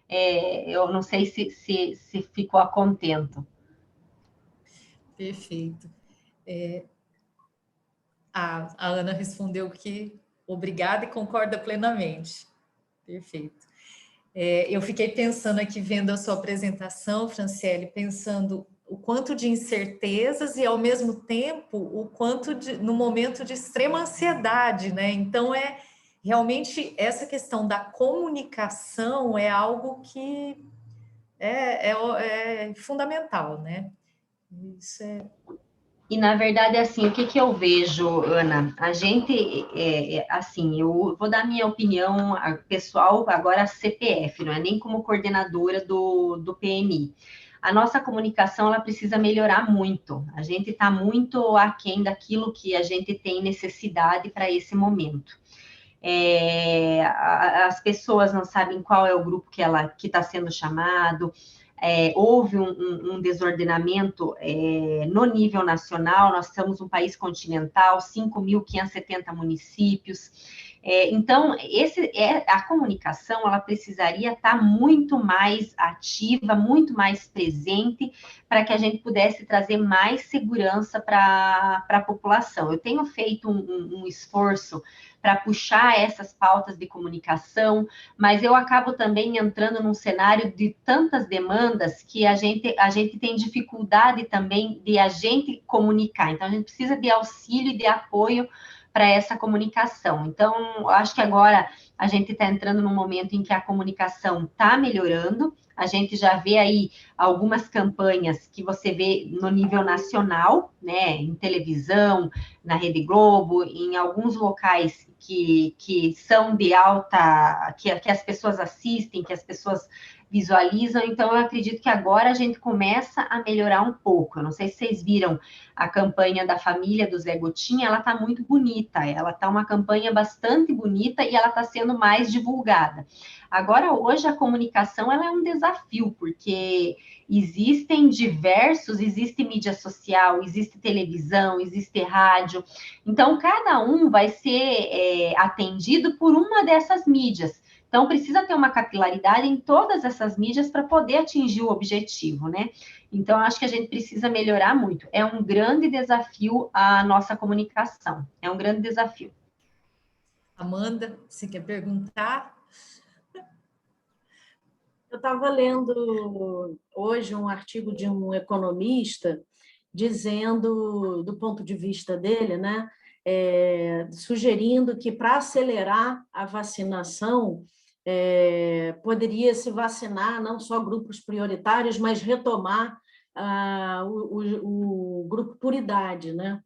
Eu não sei se ficou a contento. Perfeito. A Ana respondeu que obrigada e concorda plenamente. Perfeito. Eu fiquei pensando aqui, vendo a sua apresentação, Franciele, pensando o quanto de incertezas e, ao mesmo tempo, o quanto no momento de extrema ansiedade, né? Então, realmente essa questão da comunicação é algo que é fundamental, né? Isso é... E, na verdade, assim, o que eu vejo, Ana? A gente, assim, eu vou dar minha opinião pessoal, agora CPF, não é nem como coordenadora do PNI. A nossa comunicação, ela precisa melhorar muito. A gente está muito aquém daquilo que a gente tem necessidade para esse momento. As pessoas não sabem qual é o grupo que está sendo chamado. Houve um desordenamento no nível nacional, nós somos um país continental, 5.570 municípios, Então, a comunicação, ela precisaria estar muito mais ativa, muito mais presente, para que a gente pudesse trazer mais segurança para a população. Eu tenho feito um esforço para puxar essas pautas de comunicação, mas eu acabo também entrando num cenário de tantas demandas que a gente tem dificuldade também de a gente comunicar. Então, a gente precisa de auxílio e de apoio para essa comunicação. Então, eu acho que agora a gente está entrando num momento em que a comunicação está melhorando. A gente já vê aí algumas campanhas que você vê no nível nacional, né, em televisão, na Rede Globo, em alguns locais que são de alta, que as pessoas assistem, que as pessoas visualizam. Então, eu acredito que agora a gente começa a melhorar um pouco. Eu não sei se vocês viram a campanha da família do Zé Gotinha, ela está muito bonita, ela está uma campanha bastante bonita e ela está sendo mais divulgada. Agora, hoje, a comunicação ela é um desafio, porque existe mídia social, existe televisão, existe rádio. Então, cada um vai ser atendido por uma dessas mídias. Então, precisa ter uma capilaridade em todas essas mídias para poder atingir o objetivo, né? Então, acho que a gente precisa melhorar muito. É um grande desafio a nossa comunicação. É um grande desafio. Amanda, você quer perguntar? Eu estava lendo hoje um artigo de um economista dizendo, do ponto de vista dele, né, sugerindo que para acelerar a vacinação, poderia se vacinar não só grupos prioritários, mas retomar o grupo por idade, né?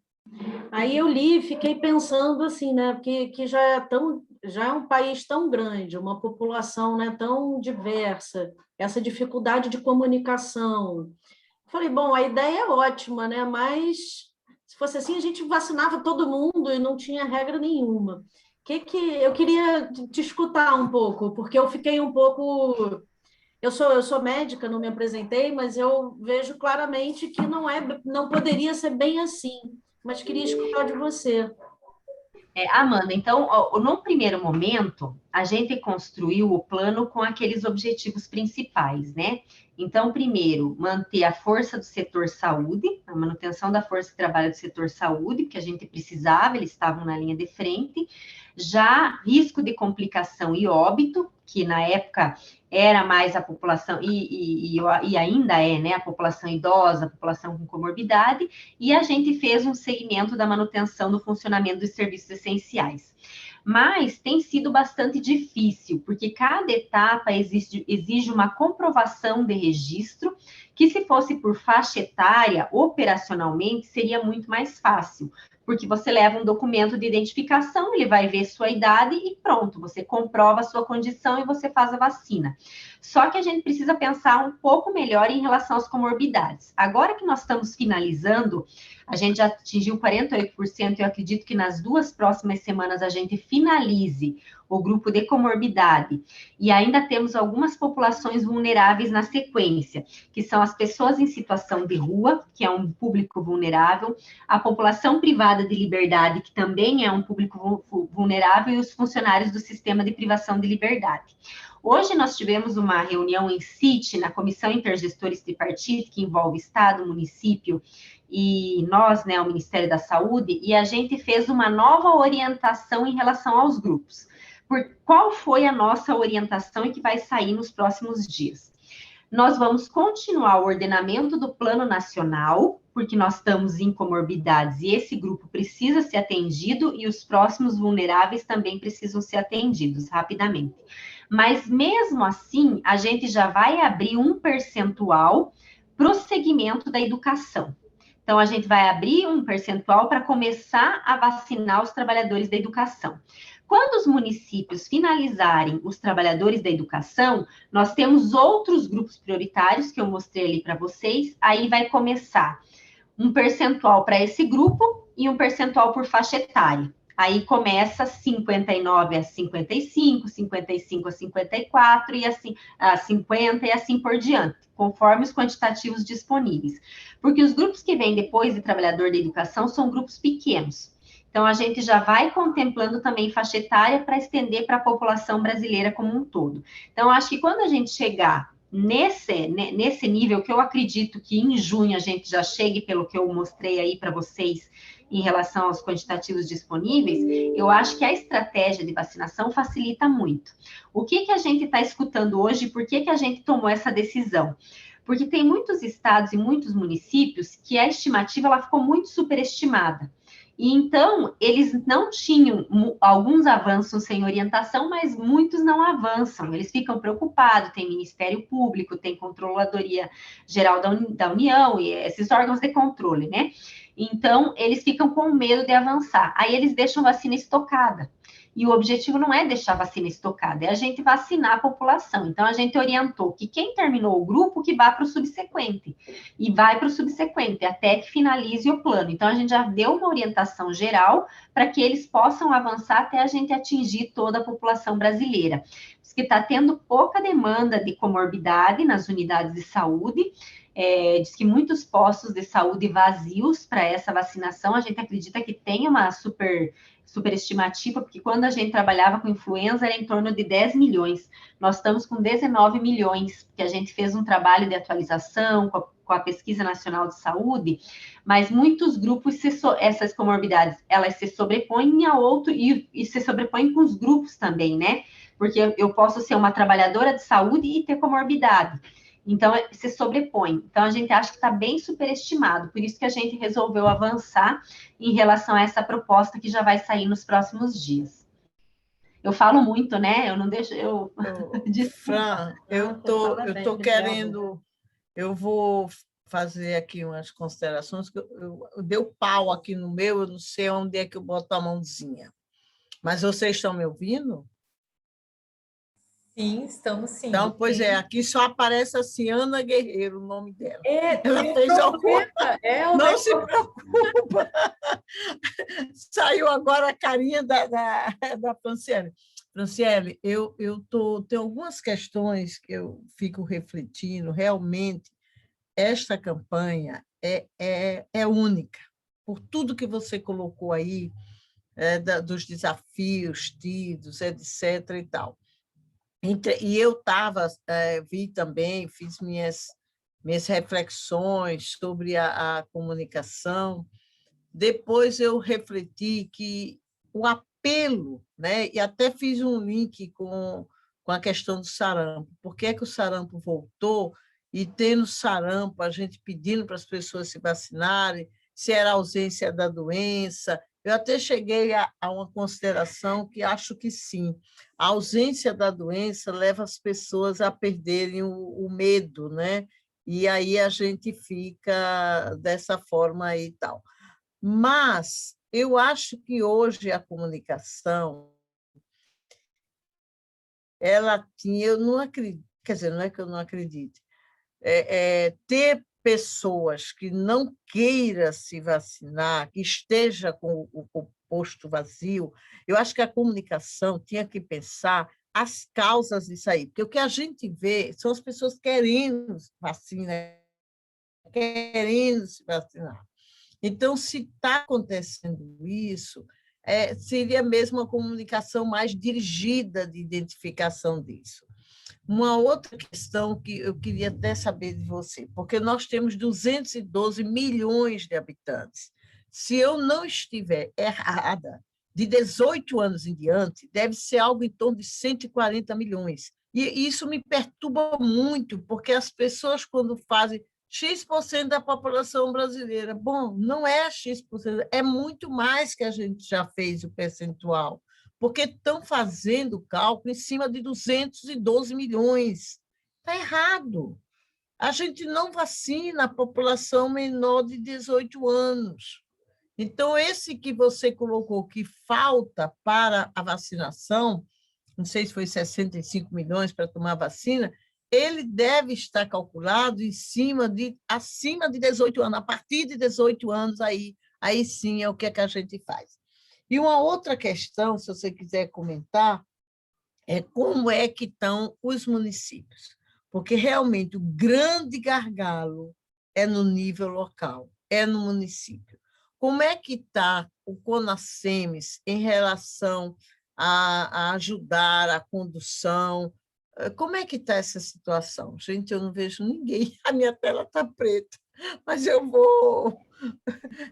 Aí eu li e fiquei pensando assim, né, que já é um país tão grande, uma população, né, tão diversa, essa dificuldade de comunicação. Falei, bom, a ideia é ótima, né, mas se fosse assim, a gente vacinava todo mundo e não tinha regra nenhuma. Eu queria te escutar um pouco, porque eu fiquei um pouco... Eu sou médica, não me apresentei, mas eu vejo claramente que não poderia ser bem assim, mas queria escutar de você. Amanda, então, num primeiro momento, a gente construiu o plano com aqueles objetivos principais, né? Então, primeiro, manter a força do setor saúde, a manutenção da força de trabalho do setor saúde, que a gente precisava, eles estavam na linha de frente. Já risco de complicação e óbito, que na época era mais a população, e ainda é, né? A população idosa, a população com comorbidade, e a gente fez um segmento da manutenção do funcionamento dos serviços essenciais. Mas tem sido bastante difícil, porque cada etapa exige uma comprovação de registro, que se fosse por faixa etária, operacionalmente, seria muito mais fácil, porque você leva um documento de identificação, ele vai ver sua idade e pronto, você comprova a sua condição e você faz a vacina. Só que a gente precisa pensar um pouco melhor em relação às comorbidades. Agora que nós estamos finalizando, a gente já atingiu 48%, eu acredito que nas 2 próximas semanas a gente finalize o grupo de comorbidade. E ainda temos algumas populações vulneráveis na sequência, que são as pessoas em situação de rua, que é um público vulnerável, a população privada de liberdade, que também é um público vulnerável, e os funcionários do sistema de privação de liberdade. Hoje nós tivemos uma reunião em CIT, na Comissão Intergestores Tripartite, que envolve Estado, município e nós, né, o Ministério da Saúde, e a gente fez uma nova orientação em relação aos grupos. Qual foi a nossa orientação e que vai sair nos próximos dias? Nós vamos continuar o ordenamento do Plano Nacional, porque nós estamos em comorbidades e esse grupo precisa ser atendido e os próximos vulneráveis também precisam ser atendidos rapidamente. Mas mesmo assim, a gente já vai abrir um percentual para o segmento da educação. Então, a gente vai abrir um percentual para começar a vacinar os trabalhadores da educação. Quando os municípios finalizarem os trabalhadores da educação, nós temos outros grupos prioritários que eu mostrei ali para vocês, aí vai começar um percentual para esse grupo e um percentual por faixa etária. Aí começa 59 a 55, 55 a 54 e assim a 50 e assim por diante, conforme os quantitativos disponíveis. Porque os grupos que vêm depois de trabalhador da educação são grupos pequenos. Então, a gente já vai contemplando também faixa etária para estender para a população brasileira como um todo. Então, acho que quando a gente chegar nesse nível, que eu acredito que em junho a gente já chegue, pelo que eu mostrei aí para vocês, em relação aos quantitativos disponíveis, eu acho que a estratégia de vacinação facilita muito. O que a gente está escutando hoje e por que a gente tomou essa decisão? Porque tem muitos estados e muitos municípios que a estimativa ela ficou muito superestimada. E então, eles não tinham alguns avançam sem orientação, mas muitos não avançam. Eles ficam preocupados, tem Ministério Público, tem Controladoria Geral da União, e esses órgãos de controle, né? Então, eles ficam com medo de avançar. Aí, eles deixam vacina estocada. E o objetivo não é deixar a vacina estocada, é a gente vacinar a população. Então, a gente orientou que quem terminou o grupo, que vá para o subsequente. E vai para o subsequente, até que finalize o plano. Então, a gente já deu uma orientação geral para que eles possam avançar até a gente atingir toda a população brasileira. Diz que está tendo pouca demanda de comorbidade nas unidades de saúde, diz que muitos postos de saúde vazios para essa vacinação. A gente acredita que tem uma superestimativa, porque quando a gente trabalhava com influenza era em torno de 10 milhões. Nós estamos com 19 milhões, porque a gente fez um trabalho de atualização com a Pesquisa Nacional de Saúde, mas muitos grupos, essas comorbidades, elas se sobrepõem a outro e se sobrepõem com os grupos também, né? Porque eu posso ser uma trabalhadora de saúde e ter comorbidade. Então, se sobrepõe. Então, a gente acha que está bem superestimado. Por isso que a gente resolveu avançar em relação a essa proposta que já vai sair nos próximos dias. Eu falo muito, né? Eu não deixo... Fran, eu tô querendo... Eu vou fazer aqui umas considerações, que eu dei o pau aqui no meu, eu não sei onde é que eu boto a mãozinha. Mas vocês estão me ouvindo? Sim, estamos sim. Então, pois é, aqui só aparece assim, Ana Guerreiro, o nome dela. Ela Tem fez problema. Não se preocupa. Saiu agora a carinha da Franciele. Franciele, tenho algumas questões que eu fico refletindo. Realmente, esta campanha é única, por tudo que você colocou aí, dos desafios tidos, etc. e tal. E eu vi também, fiz minhas reflexões sobre a comunicação. Depois eu refleti que o apelo, né, e até fiz um link com a questão do sarampo. Por que é que o sarampo voltou? E tendo sarampo, a gente pedindo para as pessoas se vacinarem, se era ausência da doença. Eu até cheguei a uma consideração que acho que sim. A ausência da doença leva as pessoas a perderem o medo, né? E aí a gente fica dessa forma aí e tal. Mas eu acho que hoje a comunicação, ela tinha, eu não acredito, quer dizer, não é que eu não acredite, ter pessoas que não queira se vacinar, que esteja com o posto vazio, eu acho que a comunicação tinha que pensar as causas disso aí, porque o que a gente vê são as pessoas querendo vacina, querendo se vacinar. Então, se está acontecendo isso, seria mesmo uma comunicação mais dirigida de identificação disso. Uma outra questão que eu queria até saber de você, porque nós temos 212 milhões de habitantes. Se eu não estiver errada, de 18 anos em diante, deve ser algo em torno de 140 milhões. E isso me perturba muito, porque as pessoas, quando fazem X% da população brasileira, bom, não é X%, é muito mais que a gente já fez o percentual, porque estão fazendo cálculo em cima de 212 milhões. Está errado. A gente não vacina a população menor de 18 anos. Então, esse que você colocou que falta para a vacinação, não sei se foi 65 milhões para tomar vacina, ele deve estar calculado acima de 18 anos. A partir de 18 anos, aí sim é o que a gente faz. E uma outra questão, se você quiser comentar, é como é que estão os municípios, porque realmente o grande gargalo é no nível local, é no município. como é que está o CONASEMES em relação a ajudar a condução? Como é que está essa situação? Gente, eu não vejo ninguém, a minha tela está preta, mas eu vou...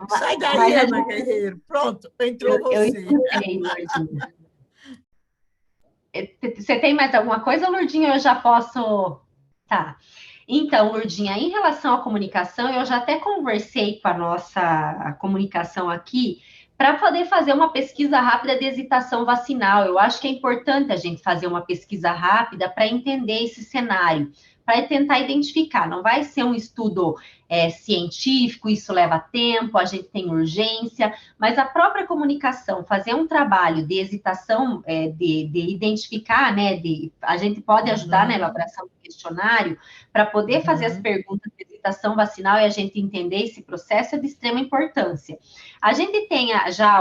Sai daí, Mas Ana Guerreiro. Pronto, entrou eu você. escutei, Lourdinha. Você tem mais alguma coisa, Lourdinha? Eu já posso... Tá. Então, Lourdinha, em relação à comunicação, eu já até conversei com a nossa comunicação aqui para poder fazer uma pesquisa rápida de hesitação vacinal. Eu acho que é importante a gente fazer uma pesquisa rápida para entender esse cenário, para tentar identificar. Não vai ser um estudo científico, isso leva tempo, a gente tem urgência, mas a própria comunicação, fazer um trabalho de hesitação, de identificar, né? A gente pode ajudar na elaboração do questionário para poder fazer as perguntas de hesitação vacinal e a gente entender esse processo é de extrema importância. A gente tem já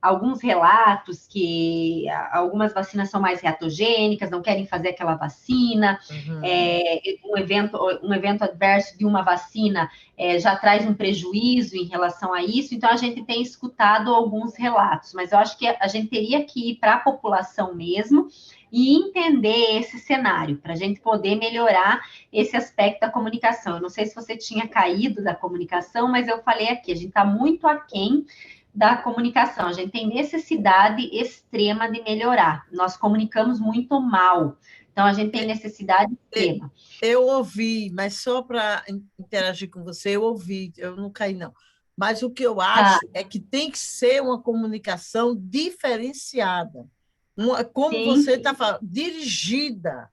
alguns relatos que algumas vacinas são mais reatogênicas, não querem fazer aquela vacina, um evento adverso de uma vacina já traz um prejuízo em relação a isso, então a gente tem escutado alguns relatos, mas eu acho que a gente teria que ir para a população mesmo e entender esse cenário, para a gente poder melhorar esse aspecto da comunicação. Eu não sei se você tinha caído da comunicação, mas eu falei aqui, a gente está muito aquém da comunicação, a gente tem necessidade extrema de melhorar, nós comunicamos muito mal, então a gente tem necessidade extrema. Eu ouvi, mas só para interagir com você, eu ouvi, eu não caí não, mas o que eu acho é que tem que ser uma comunicação diferenciada, como você está falando, dirigida,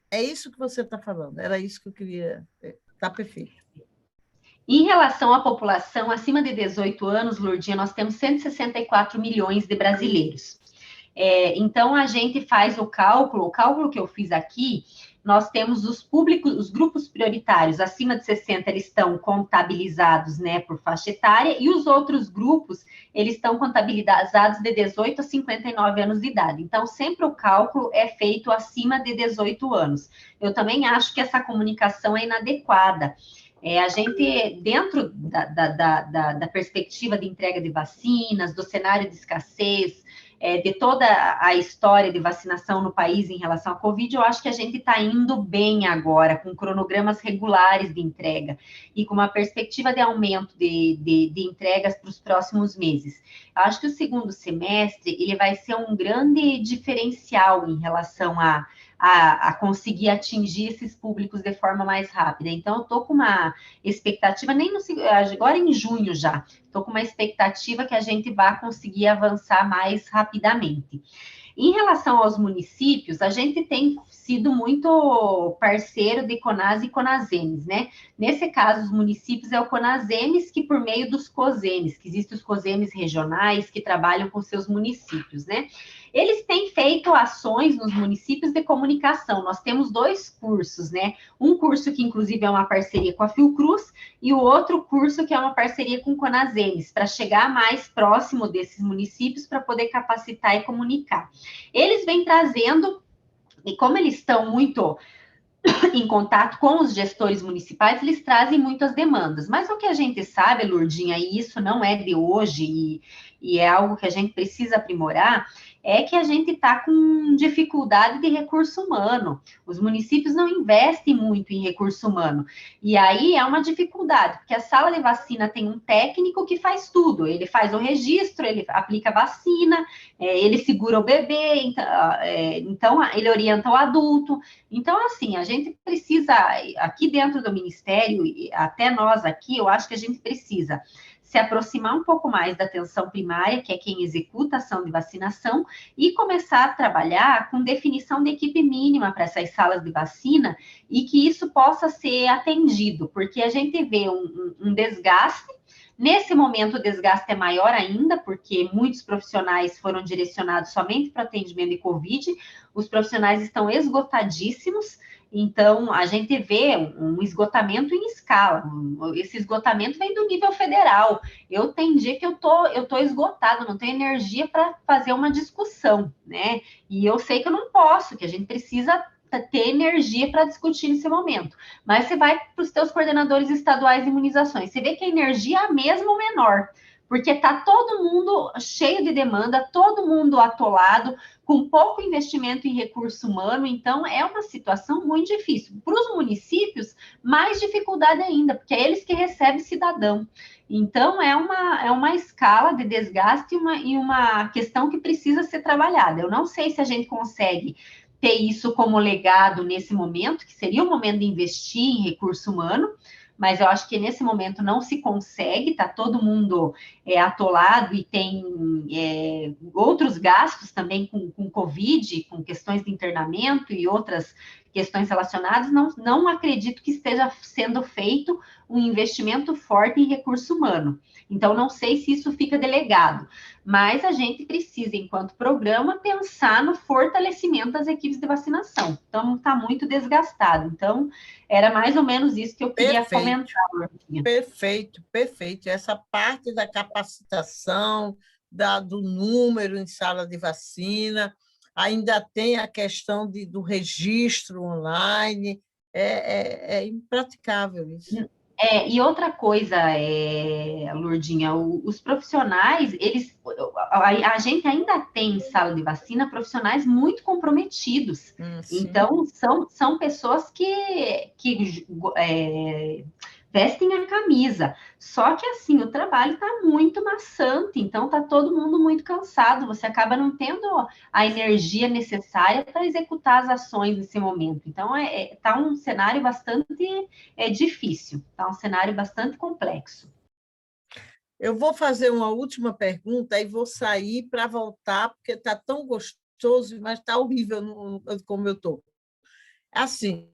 é isso que você está falando, era isso que eu queria, está perfeito. Em relação à população acima de 18 anos, Lourdinha, nós temos 164 milhões de brasileiros. Então, a gente faz o cálculo que eu fiz aqui, nós temos os grupos prioritários acima de 60, eles estão contabilizados, né, por faixa etária, e os outros grupos, eles estão contabilizados de 18 a 59 anos de idade. Então, sempre o cálculo é feito acima de 18 anos. Eu também acho que essa comunicação é inadequada. A gente, dentro da perspectiva de entrega de vacinas, do cenário de escassez, de toda a história de vacinação no país em relação à Covid, eu acho que a gente está indo bem agora, com cronogramas regulares de entrega e com uma perspectiva de aumento de entregas para os próximos meses. Eu acho que o segundo semestre, ele vai ser um grande diferencial em relação a conseguir atingir esses públicos de forma mais rápida. Então, eu estou com uma expectativa, agora em junho já, estou com uma expectativa que a gente vai conseguir avançar mais rapidamente. Em relação aos municípios, a gente tem sido muito parceiro de CONAS e CONASEMES, né? Nesse caso, os municípios é o CONASEMES, que por meio dos COSEMES, que existem os COSEMES regionais que trabalham com seus municípios, né? Eles têm feito ações nos municípios de comunicação. Nós temos 2 cursos, né? Um curso que, inclusive, é uma parceria com a Fiocruz e o outro curso que é uma parceria com o CONASEMES, para chegar mais próximo desses municípios para poder capacitar e comunicar. Eles vêm trazendo, e como eles estão muito em contato com os gestores municipais, eles trazem muitas demandas. Mas o que a gente sabe, Lourdinha, e isso não é de hoje, e é algo que a gente precisa aprimorar, é que a gente está com dificuldade de recurso humano. Os municípios não investem muito em recurso humano. E aí é uma dificuldade, porque a sala de vacina tem um técnico que faz tudo. Ele faz o registro, ele aplica a vacina, ele segura o bebê, então ele orienta o adulto. Então, assim, a gente precisa, aqui dentro do Ministério, até nós aqui, eu acho que a gente precisa se aproximar um pouco mais da atenção primária, que é quem executa a ação de vacinação, e começar a trabalhar com definição de equipe mínima para essas salas de vacina e que isso possa ser atendido, porque a gente vê um desgaste. Nesse momento, o desgaste é maior ainda, porque muitos profissionais foram direcionados somente para atendimento de Covid, os profissionais estão esgotadíssimos. Então, a gente vê um esgotamento em escala. Esse esgotamento vem do nível federal. Tem dia que eu tô esgotado, não tenho energia para fazer uma discussão, né? E eu sei que eu não posso, que a gente precisa ter energia para discutir nesse momento. Mas você vai para os teus coordenadores estaduais de imunizações, você vê que a energia é a mesma ou menor, porque está todo mundo cheio de demanda, todo mundo atolado, com pouco investimento em recurso humano, então é uma situação muito difícil. Para os municípios, mais dificuldade ainda, porque é eles que recebem cidadão. Então, é uma escala de desgaste e uma questão que precisa ser trabalhada. Eu não sei se a gente consegue ter isso como legado nesse momento, que seria o momento de investir em recurso humano, mas eu acho que nesse momento não se consegue, está todo mundo atolado e tem outros gastos também com Covid, com questões de internamento e outras questões relacionadas, não acredito que esteja sendo feito um investimento forte em recurso humano. Então, não sei se isso fica delegado, mas a gente precisa, enquanto programa, pensar no fortalecimento das equipes de vacinação. Então, está muito desgastado. Então, era mais ou menos isso que eu queria comentar. Perfeito, perfeito. Essa parte da capacitação, do número em sala de vacina, ainda tem a questão do registro online, é impraticável isso. E outra coisa, Lourdinha, os profissionais, a gente ainda tem em sala de vacina profissionais muito comprometidos. Então, são pessoas que vestem a camisa. Só que, assim, o trabalho está muito maçante, então está todo mundo muito cansado. Você acaba não tendo a energia necessária para executar as ações nesse momento. Então, está um cenário bastante difícil, está um cenário bastante complexo. Eu vou fazer uma última pergunta e vou sair para voltar, porque está tão gostoso, mas está horrível como eu estou. Assim,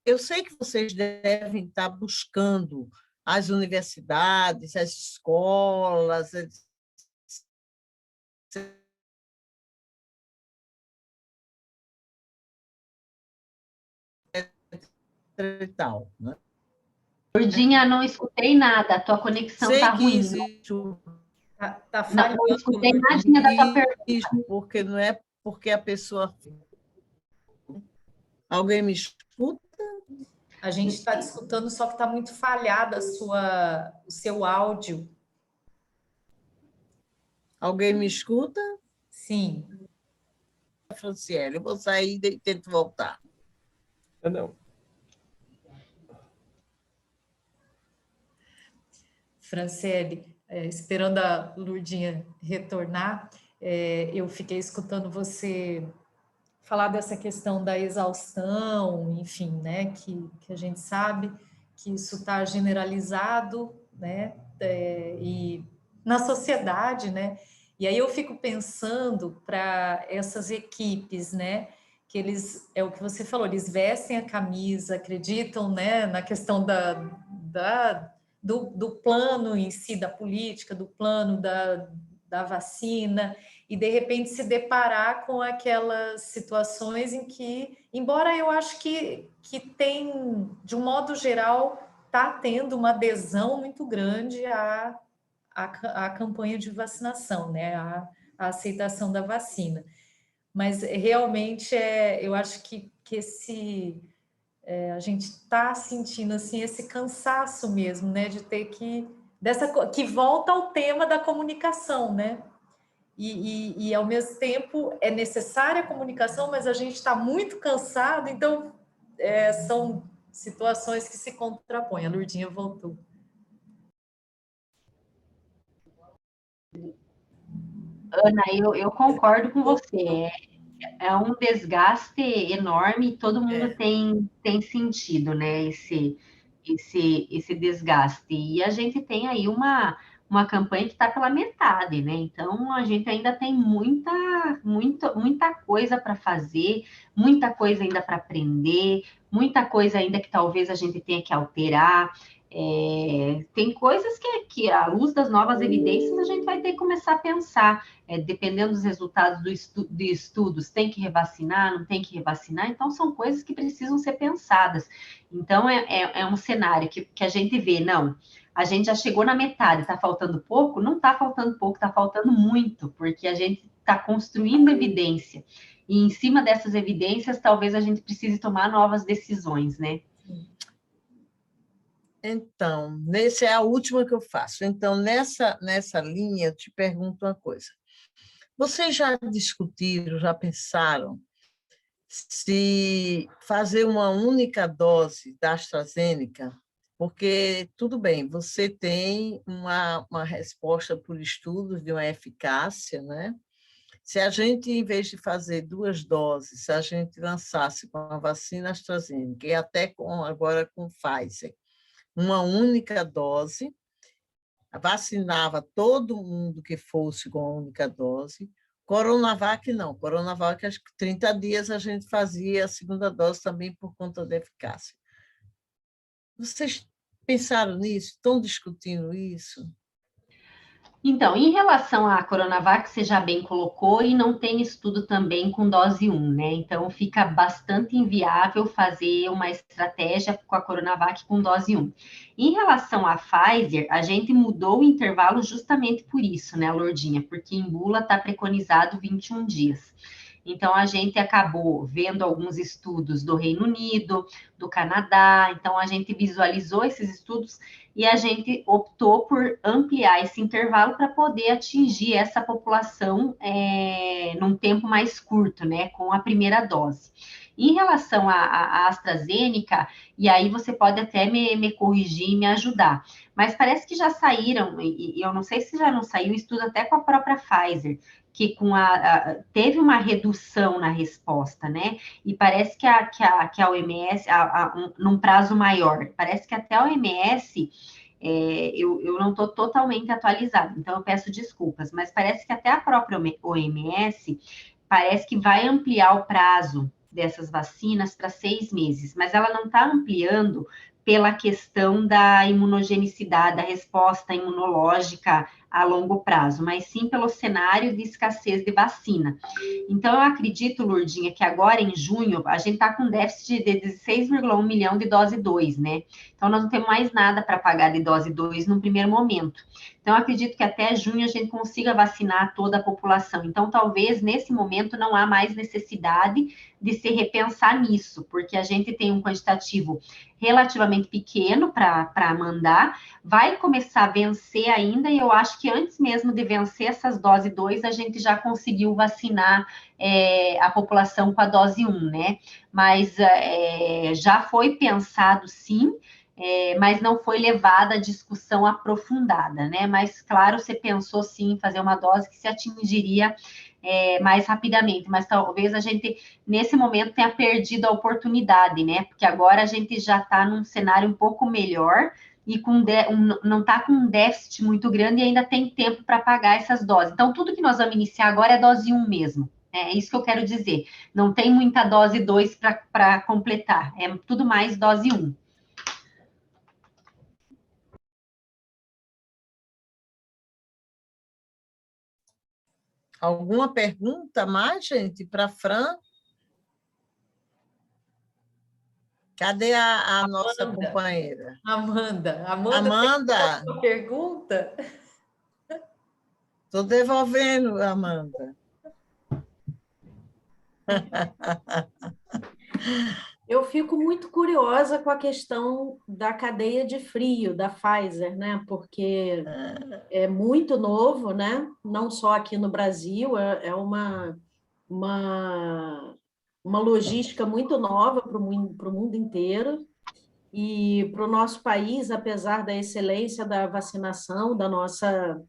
eu sei que vocês devem estar buscando as universidades, as escolas, e tal, né? Lourdinha, não escutei nada, a tua conexão está ruim. Tá falhando. Não escutei nada da tua pergunta. Porque não é porque a pessoa... Alguém me escuta? A gente está te escutando, só que está muito falhada o seu áudio. Alguém me escuta? Sim. Franciele, eu vou sair e tento voltar. Não. Franciele, esperando a Lourdinha retornar, eu fiquei escutando você falar dessa questão da exaustão, enfim, né, que a gente sabe que isso está generalizado, né, e na sociedade, né, e aí eu fico pensando para essas equipes, né, que eles, é o que você falou, eles vestem a camisa, acreditam, né, na questão do plano em si, da política, do plano da vacina, e de repente se deparar com aquelas situações em que, embora eu acho que tem, de um modo geral, está tendo uma adesão muito grande à campanha de vacinação, né? À aceitação da vacina. Mas realmente eu acho que a gente está sentindo assim esse cansaço mesmo, né? De ter que volta ao tema da comunicação, né? E ao mesmo tempo é necessária a comunicação, mas a gente está muito cansado, então são situações que se contrapõem. A Lourdinha voltou. Ana, eu concordo com você. É um desgaste enorme, todo mundo tem sentido, né? Esse desgaste. E a gente tem aí uma campanha que está pela metade, né? Então a gente ainda tem muita coisa para fazer, muita coisa ainda para aprender, muita coisa ainda que talvez a gente tenha que alterar. Tem coisas que, à luz das novas evidências, a gente vai ter que começar a pensar, dependendo dos resultados de estudos, tem que revacinar, não tem que revacinar, então são coisas que precisam ser pensadas. Então, é um cenário que a gente vê, não, a gente já chegou na metade, está faltando pouco? Não está faltando pouco, está faltando muito, porque a gente está construindo evidência. E em cima dessas evidências, talvez a gente precise tomar novas decisões, né? Então, essa é a última que eu faço. Então, nessa linha, eu te pergunto uma coisa. Vocês já discutiram, já pensaram se fazer uma única dose da AstraZeneca? Porque, tudo bem, você tem uma resposta por estudos de uma eficácia, né? Se a gente, em vez de fazer 2 doses, se a gente lançasse com a vacina AstraZeneca e até agora com Pfizer, uma única dose, vacinava todo mundo que fosse com a única dose. Coronavac, não. Coronavac, acho que 30 dias a gente fazia a segunda dose também por conta da eficácia. Vocês pensaram nisso? Estão discutindo isso? Então, em relação à Coronavac, você já bem colocou, e não tem estudo também com dose 1, né? Então, fica bastante inviável fazer uma estratégia com a Coronavac com dose 1. Em relação à Pfizer, a gente mudou o intervalo justamente por isso, né, Lourdinha? Porque em bula está preconizado 21 dias. Então, a gente acabou vendo alguns estudos do Reino Unido, do Canadá, então a gente visualizou esses estudos e a gente optou por ampliar esse intervalo para poder atingir essa população num tempo mais curto, né, com a primeira dose. Em relação à AstraZeneca, e aí você pode até me corrigir e me ajudar, mas parece que já saíram, e eu não sei se já não saiu estudo até com a própria Pfizer, que teve uma redução na resposta, né? E parece que a OMS, num prazo maior, parece que até a OMS, eu não estou totalmente atualizada, então eu peço desculpas, mas parece que até a própria OMS parece que vai ampliar o prazo dessas vacinas para 6 meses, mas ela não está ampliando pela questão da imunogenicidade, da resposta imunológica a longo prazo, mas sim pelo cenário de escassez de vacina. Então, eu acredito, Lourdinha, que agora em junho, a gente está com déficit de 16,1 milhão de dose 2, né? Então, nós não temos mais nada para pagar de dose 2 no primeiro momento. Então, eu acredito que até junho a gente consiga vacinar toda a população. Então, talvez, nesse momento, não há mais necessidade de se repensar nisso, porque a gente tem um quantitativo relativamente pequeno para mandar, vai começar a vencer ainda, e eu acho que antes mesmo de vencer essas doses 2, a gente já conseguiu vacinar a população com a dose 1, né? Mas já foi pensado, sim, mas não foi levada a discussão aprofundada, né? Mas, claro, você pensou, sim, em fazer uma dose que se atingiria mais rapidamente, mas talvez a gente, nesse momento, tenha perdido a oportunidade, né? Porque agora a gente já está num cenário um pouco melhor e não está com um déficit muito grande e ainda tem tempo para pagar essas doses. Então, tudo que nós vamos iniciar agora é dose 1 mesmo. É isso que eu quero dizer. Não tem muita dose 2 para completar. É tudo mais dose 1. Alguma pergunta mais, gente, para a Fran? Cadê a nossa companheira? Amanda, Amanda, tem uma pergunta? estou devolvendo, Amanda. Eu fico muito curiosa com a questão da cadeia de frio da Pfizer, né? Porque é muito novo, né? Não só aqui no Brasil, é uma, uma logística muito nova para o mundo inteiro. E para o nosso país, apesar da excelência da vacinação, da nossa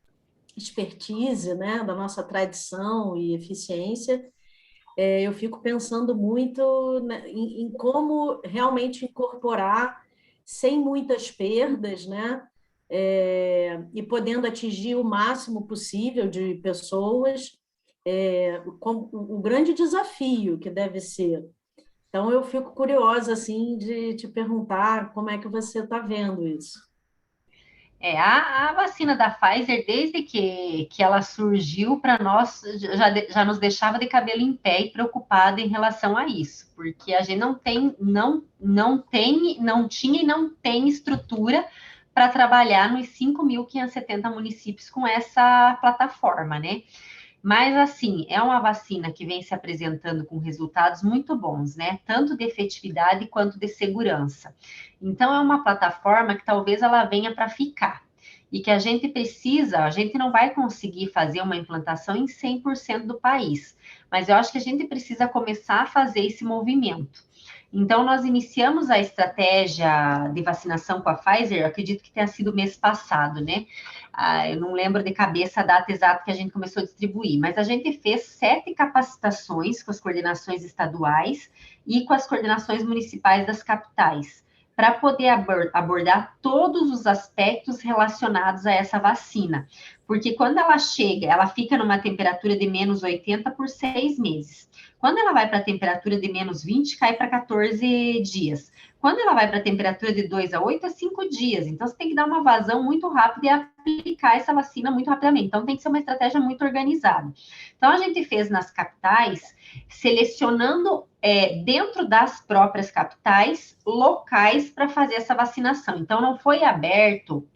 expertise, né? Da nossa tradição e eficiência, eu fico pensando muito, né, em como realmente incorporar sem muitas perdas, né? E podendo atingir o máximo possível de pessoas, com o grande desafio que deve ser. Então, eu fico curiosa, assim, de te perguntar como é que você está vendo isso. A vacina da Pfizer, desde que ela surgiu para nós, já nos deixava de cabelo em pé e preocupada em relação a isso, porque a gente não tinha e não tem estrutura para trabalhar nos 5.570 municípios com essa plataforma, né? Mas, assim, é uma vacina que vem se apresentando com resultados muito bons, né? Tanto de efetividade quanto de segurança. Então, é uma plataforma que talvez ela venha para ficar. E que a gente não vai conseguir fazer uma implantação em 100% do país. Mas eu acho que a gente precisa começar a fazer esse movimento. Então, nós iniciamos a estratégia de vacinação com a Pfizer, eu acredito que tenha sido mês passado, né? Eu não lembro de cabeça a data exata que a gente começou a distribuir, mas a gente fez 7 capacitações com as coordenações estaduais e com as coordenações municipais das capitais, para poder abordar todos os aspectos relacionados a essa vacina. Porque quando ela chega, ela fica numa temperatura de menos 80 por 6 meses. Quando ela vai para a temperatura de menos 20, cai para 14 dias. Quando ela vai para a temperatura de 2 a 8, é 5 dias. Então, você tem que dar uma vazão muito rápida e aplicar essa vacina muito rapidamente. Então, tem que ser uma estratégia muito organizada. Então, a gente fez nas capitais, selecionando dentro das próprias capitais, locais para fazer essa vacinação. Então, não foi aberto,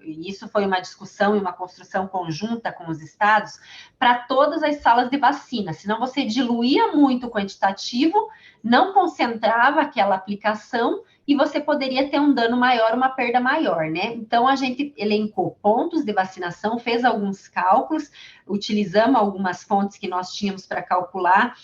isso foi uma discussão e uma construção conjunta com os estados, para todas as salas de vacina, senão você diluía muito o quantitativo, não concentrava aquela aplicação e você poderia ter um dano maior, uma perda maior, né? Então, a gente elencou pontos de vacinação, fez alguns cálculos, utilizamos algumas fontes que nós tínhamos para calcular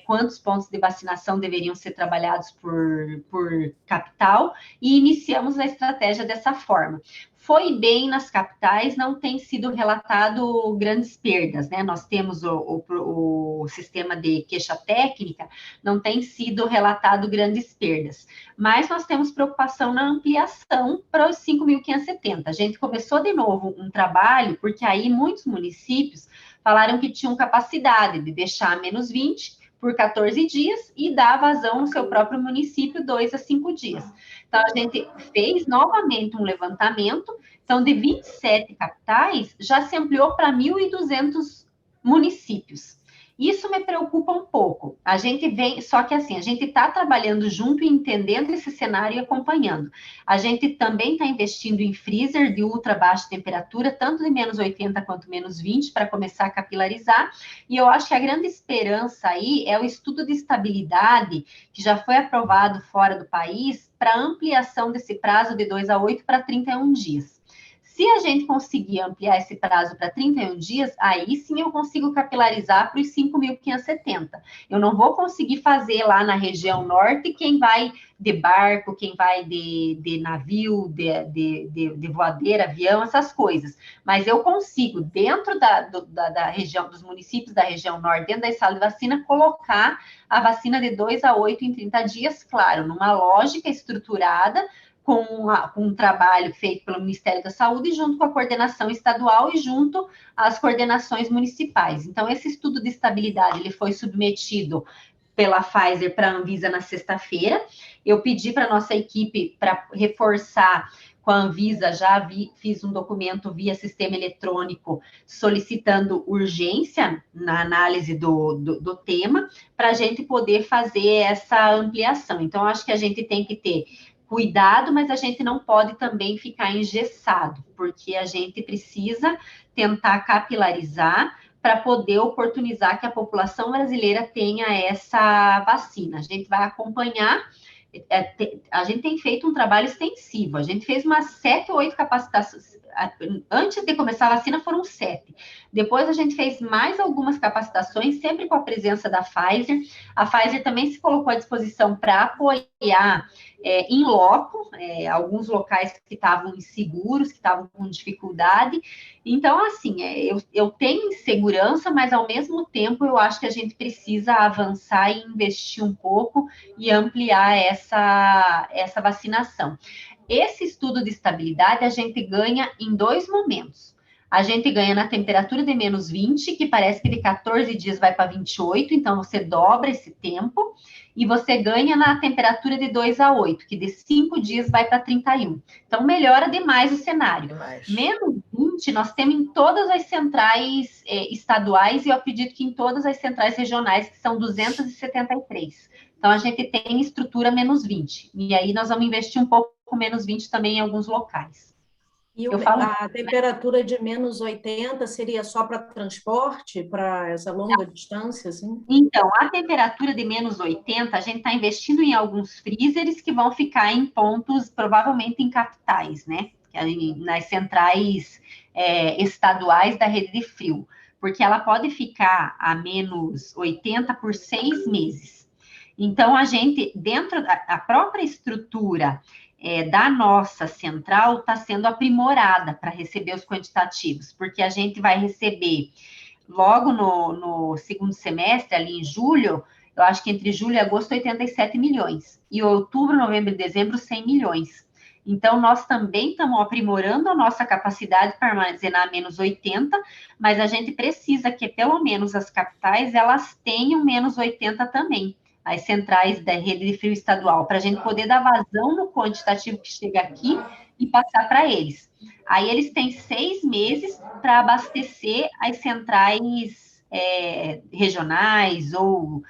quantos pontos de vacinação deveriam ser trabalhados por capital e iniciamos a estratégia dessa forma. Foi bem nas capitais, não tem sido relatado grandes perdas, né? Nós temos o sistema de queixa técnica, não tem sido relatado grandes perdas, mas nós temos preocupação na ampliação para os 5.570. A gente começou de novo um trabalho, porque aí muitos municípios falaram que tinham capacidade de deixar menos 20 por 14 dias e dar vazão no seu próprio município 2 a 5 dias. Então, a gente fez novamente um levantamento, então, de 27 capitais, já se ampliou para 1.200 municípios. Isso me preocupa um pouco. A gente vem, só que assim, a gente está trabalhando junto e entendendo esse cenário e acompanhando. A gente também está investindo em freezer de ultra baixa temperatura, tanto de menos 80 quanto menos 20, para começar a capilarizar. E eu acho que a grande esperança aí é o estudo de estabilidade, que já foi aprovado fora do país, para ampliação desse prazo de 2 a 8 para 31 dias. Se a gente conseguir ampliar esse prazo para 31 dias, aí sim eu consigo capilarizar para os 5.570. Eu não vou conseguir fazer lá na região norte quem vai de barco, quem vai de navio, de voadeira, avião, essas coisas. Mas eu consigo, dentro da região, dos municípios da região norte, dentro da sala de vacina, colocar a vacina de 2 a 8 em 30 dias, claro, numa lógica estruturada, com um trabalho feito pelo Ministério da Saúde, junto com a coordenação estadual e junto às coordenações municipais. Então, esse estudo de estabilidade, ele foi submetido pela Pfizer para a Anvisa na sexta-feira. Eu pedi para a nossa equipe para reforçar com a Anvisa, fiz um documento via sistema eletrônico solicitando urgência na análise do tema, para a gente poder fazer essa ampliação. Então, acho que a gente tem que ter cuidado, mas a gente não pode também ficar engessado, porque a gente precisa tentar capilarizar para poder oportunizar que a população brasileira tenha essa vacina. A gente vai acompanhar, a gente tem feito um trabalho extensivo, a gente fez umas 7 ou 8 capacitações, antes de começar a vacina foram 7, depois a gente fez mais algumas capacitações, sempre com a presença da Pfizer. A Pfizer também se colocou à disposição para apoiar em loco, alguns locais que estavam inseguros, que estavam com dificuldade. Então, assim, eu tenho insegurança, mas ao mesmo tempo eu acho que a gente precisa avançar e investir um pouco e ampliar essa vacinação. Esse estudo de estabilidade a gente ganha em 2 momentos. A gente ganha na temperatura de menos 20, que parece que de 14 dias vai para 28, então você dobra esse tempo, e você ganha na temperatura de 2 a 8, que de 5 dias vai para 31. Então, melhora demais o cenário. Menos 20, nós temos em todas as centrais estaduais, e eu acredito que em todas as centrais regionais, que são 273. Então, a gente tem estrutura menos 20. E aí, nós vamos investir um pouco com menos 20 também em alguns locais. E Eu falo, a temperatura de menos 80 seria só para transporte, para essa longa distância, assim? então, a temperatura de menos 80, a gente está investindo em alguns freezers que vão ficar em pontos, provavelmente em capitais, né? Nas centrais estaduais da rede de frio, porque ela pode ficar a menos 80 por 6 meses. Então, a gente, dentro da própria estrutura da nossa central, está sendo aprimorada para receber os quantitativos, porque a gente vai receber logo no segundo semestre, ali em julho, eu acho que entre julho e agosto, 87 milhões. E outubro, novembro e dezembro, 100 milhões. Então, nós também estamos aprimorando a nossa capacidade para armazenar menos 80, mas a gente precisa que, pelo menos, as capitais, elas tenham menos 80 também, as centrais da rede de frio estadual, para a gente poder dar vazão no quantitativo que chega aqui e passar para eles. Aí eles têm 6 meses para abastecer as centrais regionais ou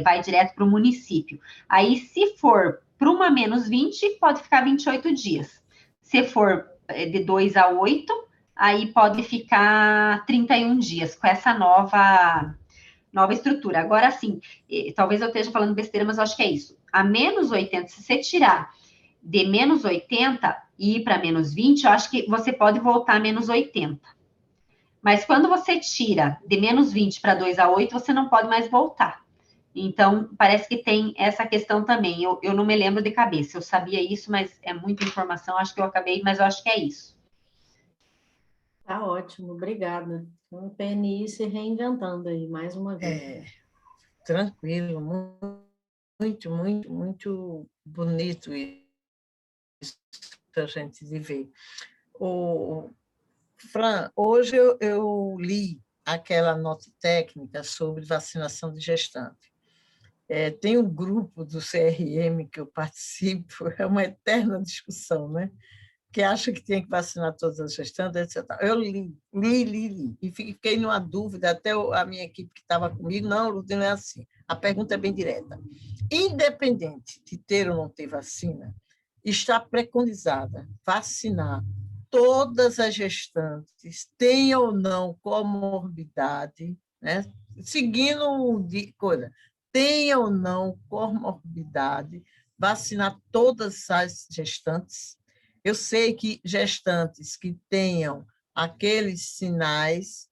vai direto para o município. Aí, se for para uma menos 20, pode ficar 28 dias. Se for de 2 a 8, aí pode ficar 31 dias com essa nova estrutura. Agora, sim, talvez eu esteja falando besteira, mas eu acho que é isso. A menos 80, se você tirar de menos 80 e ir para menos 20, eu acho que você pode voltar a menos 80. Mas quando você tira de menos 20 para 2 a 8, você não pode mais voltar. Então, parece que tem essa questão também. Eu não me lembro de cabeça. Eu sabia isso, mas é muita informação. Acho que eu acabei, mas eu acho que é isso. Tá ótimo, obrigada. Então, o PNI se reinventando aí, mais uma vez. Tranquilo, muito, muito, muito bonito isso para a gente ver. Fran, hoje eu li aquela nota técnica sobre vacinação de gestante. Tem um grupo do CRM que eu participo, é uma eterna discussão, né? Que acha que tem que vacinar todas as gestantes, etc. Eu li, e fiquei numa dúvida, até a minha equipe que estava comigo, não, Lúcia, não é assim. A pergunta é bem direta. Independente de ter ou não ter vacina, está preconizada vacinar todas as gestantes, tenham ou não comorbidade, né? Seguindo de coisa, tenham ou não comorbidade, vacinar todas as gestantes. Eu sei que gestantes que tenham aqueles sinais,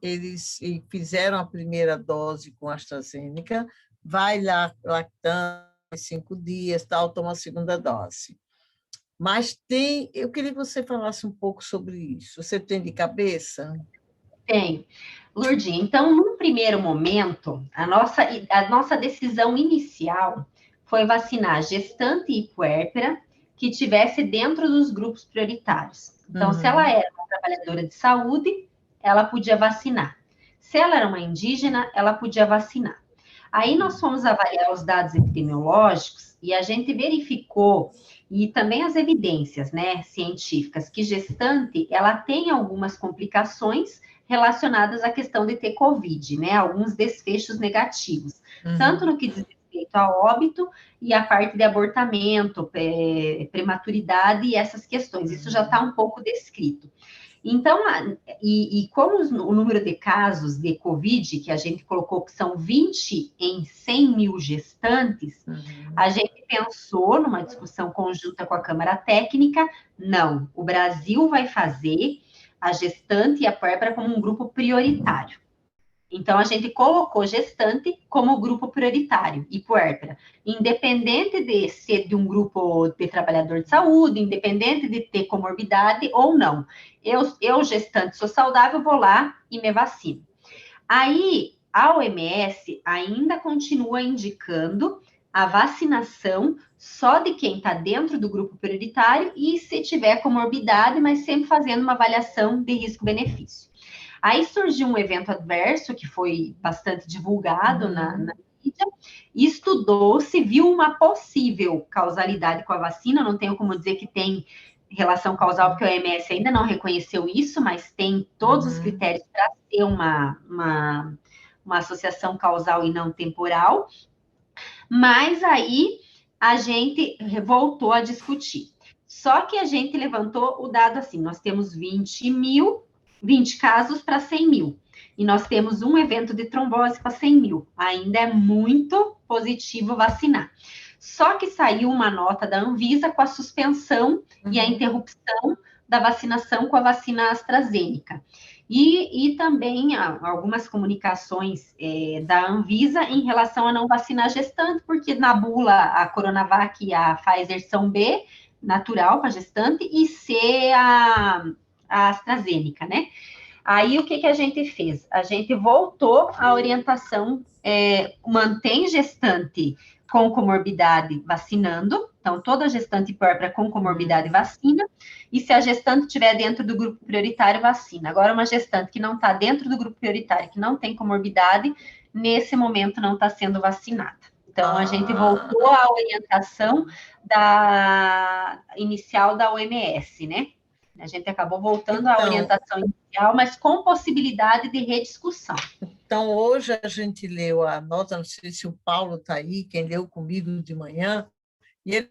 eles fizeram a primeira dose com AstraZeneca, vai lá lactando 5 dias, tal, toma a segunda dose. Mas eu queria que você falasse um pouco sobre isso. Você tem de cabeça? Tem. Lourdinha, então, num primeiro momento, a nossa decisão inicial foi vacinar gestante e puérpera que tivesse dentro dos grupos prioritários. Então, se ela era uma trabalhadora de saúde, ela podia vacinar. Se ela era uma indígena, ela podia vacinar. Aí nós fomos avaliar os dados epidemiológicos e a gente verificou, e também as evidências, né, científicas, que gestante, ela tem algumas complicações relacionadas à questão de ter COVID, né, alguns desfechos negativos, tanto no que diz respeito a óbito e a parte de abortamento, prematuridade e essas questões. Isso já está um pouco descrito. Então, e como o número de casos de COVID, que a gente colocou que são 20 em 100 mil gestantes, a gente pensou numa discussão conjunta com a Câmara Técnica, não, o Brasil vai fazer a gestante e a puérpera como um grupo prioritário. Então, a gente colocou gestante como grupo prioritário e puérpera, independente de ser de um grupo de trabalhador de saúde, independente de ter comorbidade ou não. Eu gestante, sou saudável, vou lá e me vacino. Aí, a OMS ainda continua indicando a vacinação só de quem está dentro do grupo prioritário e se tiver comorbidade, mas sempre fazendo uma avaliação de risco-benefício. Aí surgiu um evento adverso, que foi bastante divulgado na mídia, estudou-se, viu uma possível causalidade com a vacina, não tenho como dizer que tem relação causal, porque a OMS ainda não reconheceu isso, mas tem todos os critérios para ter uma associação causal e não temporal. Mas aí a gente voltou a discutir. Só que a gente levantou o dado assim, nós temos 20 casos para 100 mil. E nós temos um evento de trombose para 100 mil. Ainda é muito positivo vacinar. Só que saiu uma nota da Anvisa com a suspensão e a interrupção da vacinação com a vacina AstraZeneca. E também algumas comunicações da Anvisa em relação a não vacinar gestante, porque na bula a Coronavac e a Pfizer são B, natural para gestante, e C, a AstraZeneca, né? Aí, o que a gente fez? A gente voltou à orientação, mantém gestante com comorbidade vacinando, então, toda gestante puérpera com comorbidade vacina, e se a gestante estiver dentro do grupo prioritário, vacina. Agora, uma gestante que não está dentro do grupo prioritário, que não tem comorbidade, nesse momento não está sendo vacinada. Então, a gente voltou à orientação inicial da OMS, né? A gente acabou voltando à orientação inicial, mas com possibilidade de rediscussão. Então, hoje a gente leu a nota, não sei se o Paulo está aí, quem leu comigo de manhã, e eles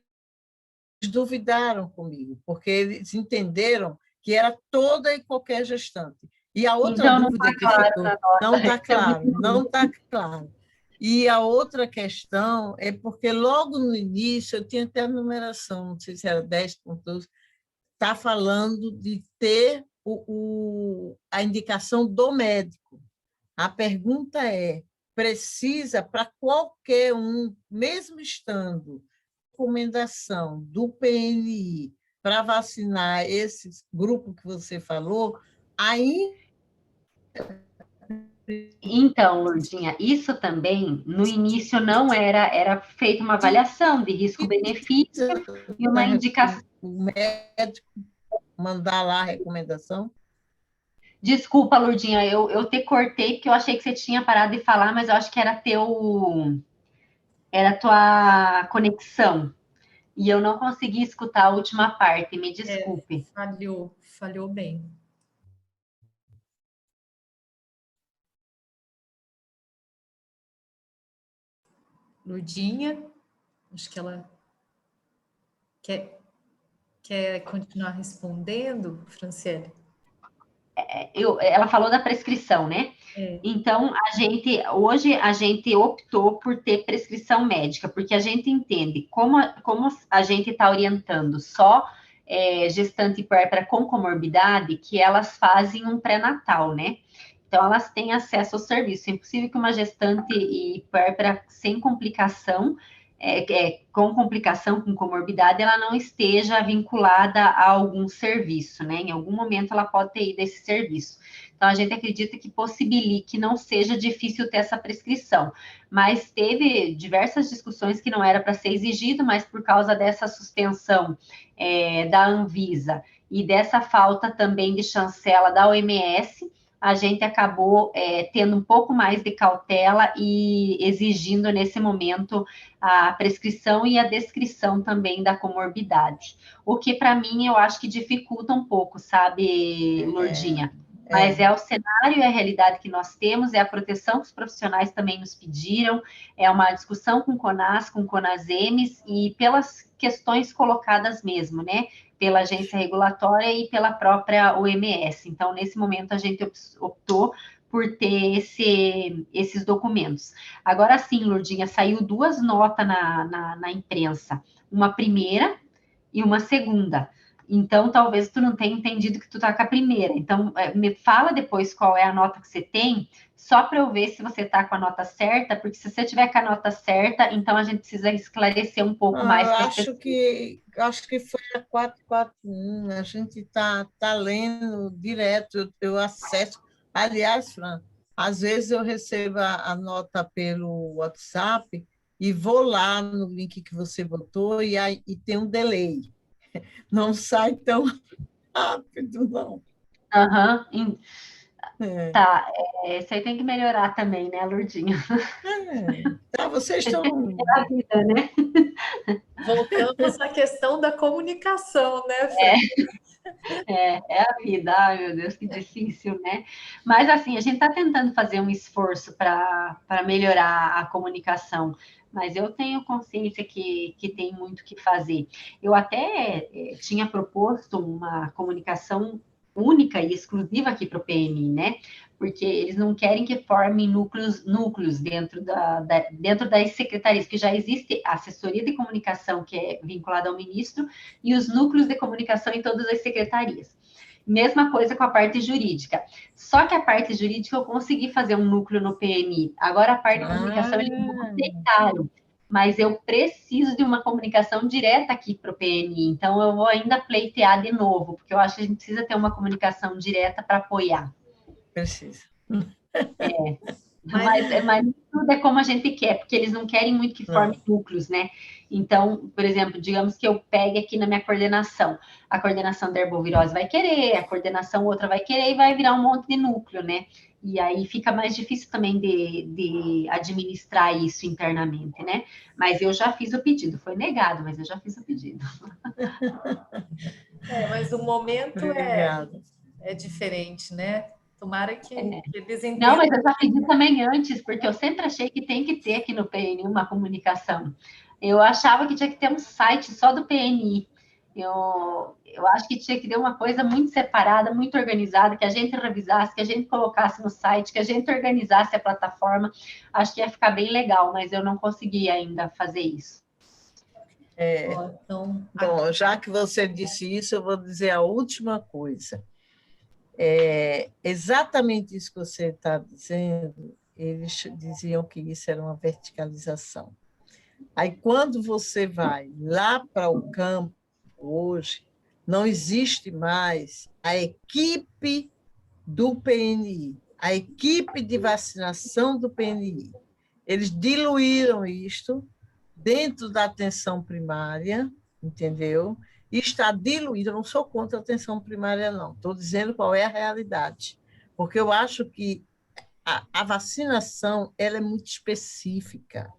duvidaram comigo, porque eles entenderam que era toda e qualquer gestante. E a outra então, dúvida que ficou, não está claro, não está claro. E a outra questão é porque logo no início, eu tinha até a numeração, não sei se era 10.12, está falando de ter a indicação do médico. A pergunta é, precisa para qualquer um, mesmo estando recomendação do PNI para vacinar esse grupo que você falou, ainda... Então, Lourdinha, isso também, no início, não era feita uma avaliação de risco-benefício e uma indicação. O médico mandar lá a recomendação? Desculpa, Lourdinha, eu te cortei porque eu achei que você tinha parado de falar, mas eu acho que era a tua conexão. E eu não consegui escutar a última parte, me desculpe. Falhou bem. Lourdinha, acho que ela quer continuar respondendo, Franciele? Ela falou da prescrição, né? Então, hoje a gente optou por ter prescrição médica, porque a gente entende como a gente está orientando só gestante puérpera com comorbidade, que elas fazem um pré-natal, né? Então, elas têm acesso ao serviço. É impossível que uma gestante e puérpera sem complicação, com complicação, com comorbidade, ela não esteja vinculada a algum serviço, né? Em algum momento ela pode ter ido a esse serviço. Então, a gente acredita que possibilite, que não seja difícil ter essa prescrição. Mas teve diversas discussões que não era para ser exigido, mas por causa dessa suspensão da Anvisa e dessa falta também de chancela da OMS, a gente acabou tendo um pouco mais de cautela e exigindo, nesse momento, a prescrição e a descrição também da comorbidade. O que, para mim, eu acho que dificulta um pouco, sabe, Lourdinha? Mas é o cenário, é a realidade que nós temos, é a proteção que os profissionais também nos pediram, é uma discussão com o CONAS, com o CONASEMES, e pelas questões colocadas mesmo, né? Pela agência regulatória e pela própria OMS. Então, nesse momento, a gente optou por ter esses documentos. Agora sim, Lourdinha, saiu 2 notas na imprensa, uma primeira e uma segunda. Então, talvez tu não tenha entendido que tu tá com a primeira. Então, me fala depois qual é a nota que você tem, só para eu ver se você tá com a nota certa, porque se você tiver com a nota certa, então a gente precisa esclarecer um pouco mais. Acho que foi a 441, a gente está lendo direto, eu acesso. Aliás, Fran, às vezes eu recebo a nota pelo WhatsApp e vou lá no link que você botou e tem um delay. Não sai tão rápido, não. Tá, isso aí tem que melhorar também, né, Lourdinha? Tá, vocês estão... É a vida, né? Voltamos à questão da comunicação, né, Fran? É a vida. Ai, meu Deus, que difícil, né? Mas, assim, a gente está tentando fazer um esforço para melhorar a comunicação. mas eu tenho consciência que tem muito o que fazer. Eu até tinha proposto uma comunicação única e exclusiva aqui para o PMI, né? Porque eles não querem que formem núcleos dentro das secretarias, que já existe a assessoria de comunicação, que é vinculada ao ministro, e os núcleos de comunicação em todas as secretarias. Mesma coisa com a parte jurídica. Só que a parte jurídica eu consegui fazer um núcleo no PMI. Agora a parte de comunicação ele é muito caro, mas eu preciso de uma comunicação direta aqui para o PMI. Então eu vou ainda pleitear de novo, porque eu acho que a gente precisa ter uma comunicação direta para apoiar. Precisa. Mas tudo é como a gente quer, porque eles não querem muito que forme núcleos, né? Então, por exemplo, digamos que eu pegue aqui na minha coordenação, a coordenação da herbovirose vai querer, a coordenação outra vai querer, e vai virar um monte de núcleo, né? E aí fica mais difícil também de administrar isso internamente, né? Mas eu já fiz o pedido, foi negado, mas eu já fiz o pedido. Mas o momento é diferente, né? Tomara que eles entendam. Não, mas eu já pedi também antes, porque eu sempre achei que tem que ter aqui no PNI uma comunicação. Eu achava que tinha que ter um site só do PNI. Eu acho que tinha que ter uma coisa muito separada, muito organizada, que a gente revisasse, que a gente colocasse no site, que a gente organizasse a plataforma. Acho que ia ficar bem legal, mas eu não consegui ainda fazer isso. Bom, já que você disse isso, eu vou dizer a última coisa. Exatamente isso que você está dizendo, eles diziam que isso era uma verticalização. Aí, quando você vai lá para o campo, hoje, não existe mais a equipe do PNI, a equipe de vacinação do PNI. Eles diluíram isto dentro da atenção primária, entendeu? E está diluído. Eu não sou contra a atenção primária, não. Estou dizendo qual é a realidade. Porque eu acho que a vacinação ela é muito específica.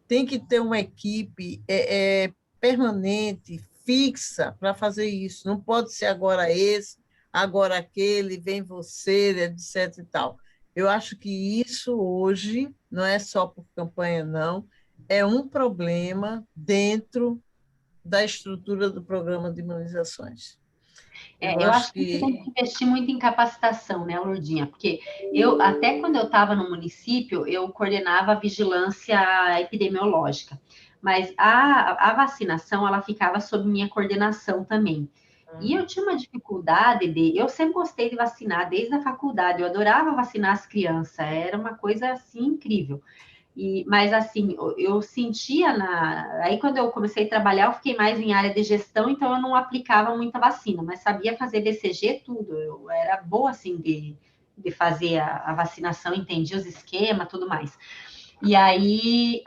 Tem que ter uma equipe permanente, fixa, para fazer isso. Não pode ser agora esse, agora aquele, vem você, etc. e tal. Eu acho que isso hoje, não é só por campanha, não, é um problema dentro da estrutura do programa de imunizações. Eu acho que tem que investir muito em capacitação, né, Lourdinha? Porque até quando eu estava no município, eu coordenava a vigilância epidemiológica, mas a vacinação, ela ficava sob minha coordenação também. E eu tinha uma dificuldade eu sempre gostei de vacinar, desde a faculdade, eu adorava vacinar as crianças, era uma coisa, assim, incrível. Mas, assim, eu sentia Aí, quando eu comecei a trabalhar, eu fiquei mais em área de gestão, então eu não aplicava muita vacina, mas sabia fazer BCG, tudo. Eu era boa, assim, de fazer a vacinação, entendia os esquemas, tudo mais. E aí,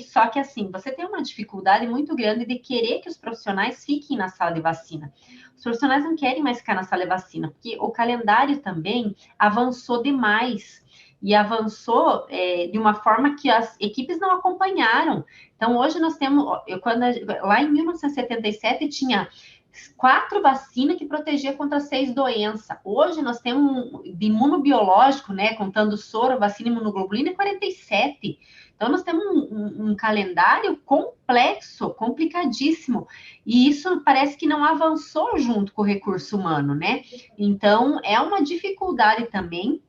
só que, assim, você tem uma dificuldade muito grande de querer que os profissionais fiquem na sala de vacina. Os profissionais não querem mais ficar na sala de vacina, porque o calendário também avançou demais. E avançou de uma forma que as equipes não acompanharam. Então, hoje nós temos... lá em 1977, tinha 4 vacinas que protegiam contra 6 doenças. Hoje nós temos de imunobiológico, né, contando soro, vacina, imunoglobulina, 47. Então, nós temos um calendário complexo, complicadíssimo. E isso parece que não avançou junto com o recurso humano, né? Então, é uma dificuldade também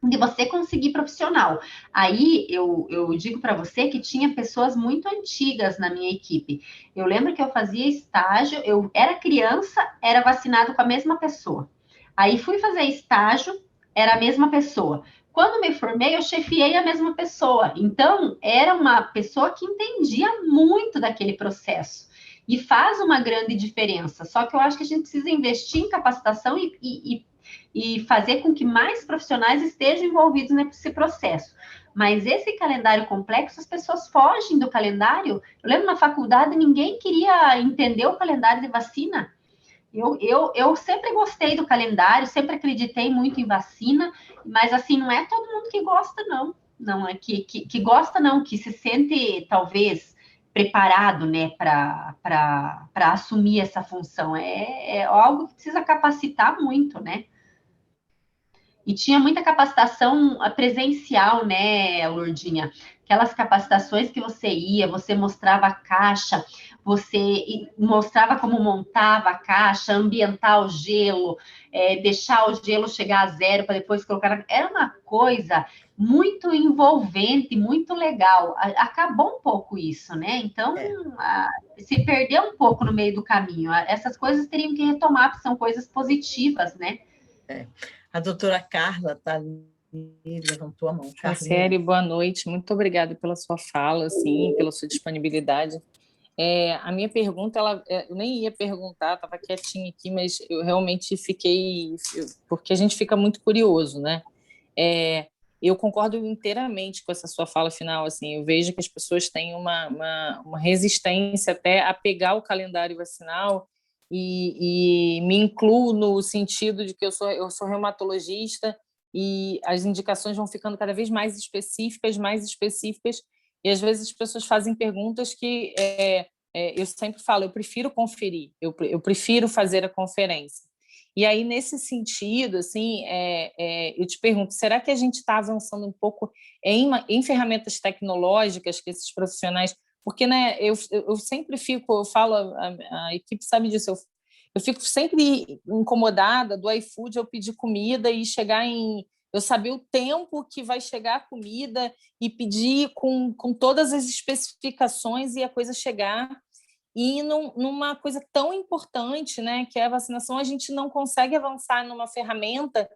de você conseguir profissional. Aí eu digo para você que tinha pessoas muito antigas na minha equipe. Eu lembro que eu fazia estágio, eu era criança, era vacinado com a mesma pessoa. Aí fui fazer estágio, era a mesma pessoa. Quando me formei, eu chefiei a mesma pessoa. Então, era uma pessoa que entendia muito daquele processo. E faz uma grande diferença. Só que eu acho que a gente precisa investir em capacitação e fazer com que mais profissionais estejam envolvidos nesse processo. Mas esse calendário complexo, as pessoas fogem do calendário. Eu lembro na faculdade, ninguém queria entender o calendário de vacina. Eu sempre gostei do calendário, sempre acreditei muito em vacina, mas assim, não é todo mundo que gosta, não. Não é que gosta, não, que se sente, talvez, preparado, né, para assumir essa função. É algo que precisa capacitar muito, né? E tinha muita capacitação presencial, né, Lourdinha? Aquelas capacitações que você ia, você mostrava a caixa, você mostrava como montava a caixa, ambientar o gelo, deixar o gelo chegar a zero para depois colocar. Era uma coisa muito envolvente, muito legal. Acabou um pouco isso, né? Então, se perdeu um pouco no meio do caminho. Essas coisas teriam que retomar, porque são coisas positivas, né? A doutora Carla está ali, levantou a mão. Franciele, boa noite. Muito obrigada pela sua fala, assim, pela sua disponibilidade. A minha pergunta, eu nem ia perguntar, estava quietinha aqui, mas eu realmente fiquei, porque a gente fica muito curioso, né? Eu concordo inteiramente com essa sua fala final, assim, eu vejo que as pessoas têm uma resistência até a pegar o calendário vacinal e me incluo no sentido de que eu sou reumatologista e as indicações vão ficando cada vez mais específicas, e às vezes as pessoas fazem perguntas que eu sempre falo, eu prefiro conferir, eu prefiro fazer a conferência. E aí, nesse sentido, assim, eu te pergunto, será que a gente está avançando um pouco em ferramentas tecnológicas que esses profissionais... Porque, né, eu sempre fico, eu falo, a equipe sabe disso, eu fico sempre incomodada do iFood eu pedir comida e chegar eu saber o tempo que vai chegar a comida e pedir com todas as especificações e a coisa chegar. E numa coisa tão importante, né, que é a vacinação, a gente não consegue avançar numa ferramenta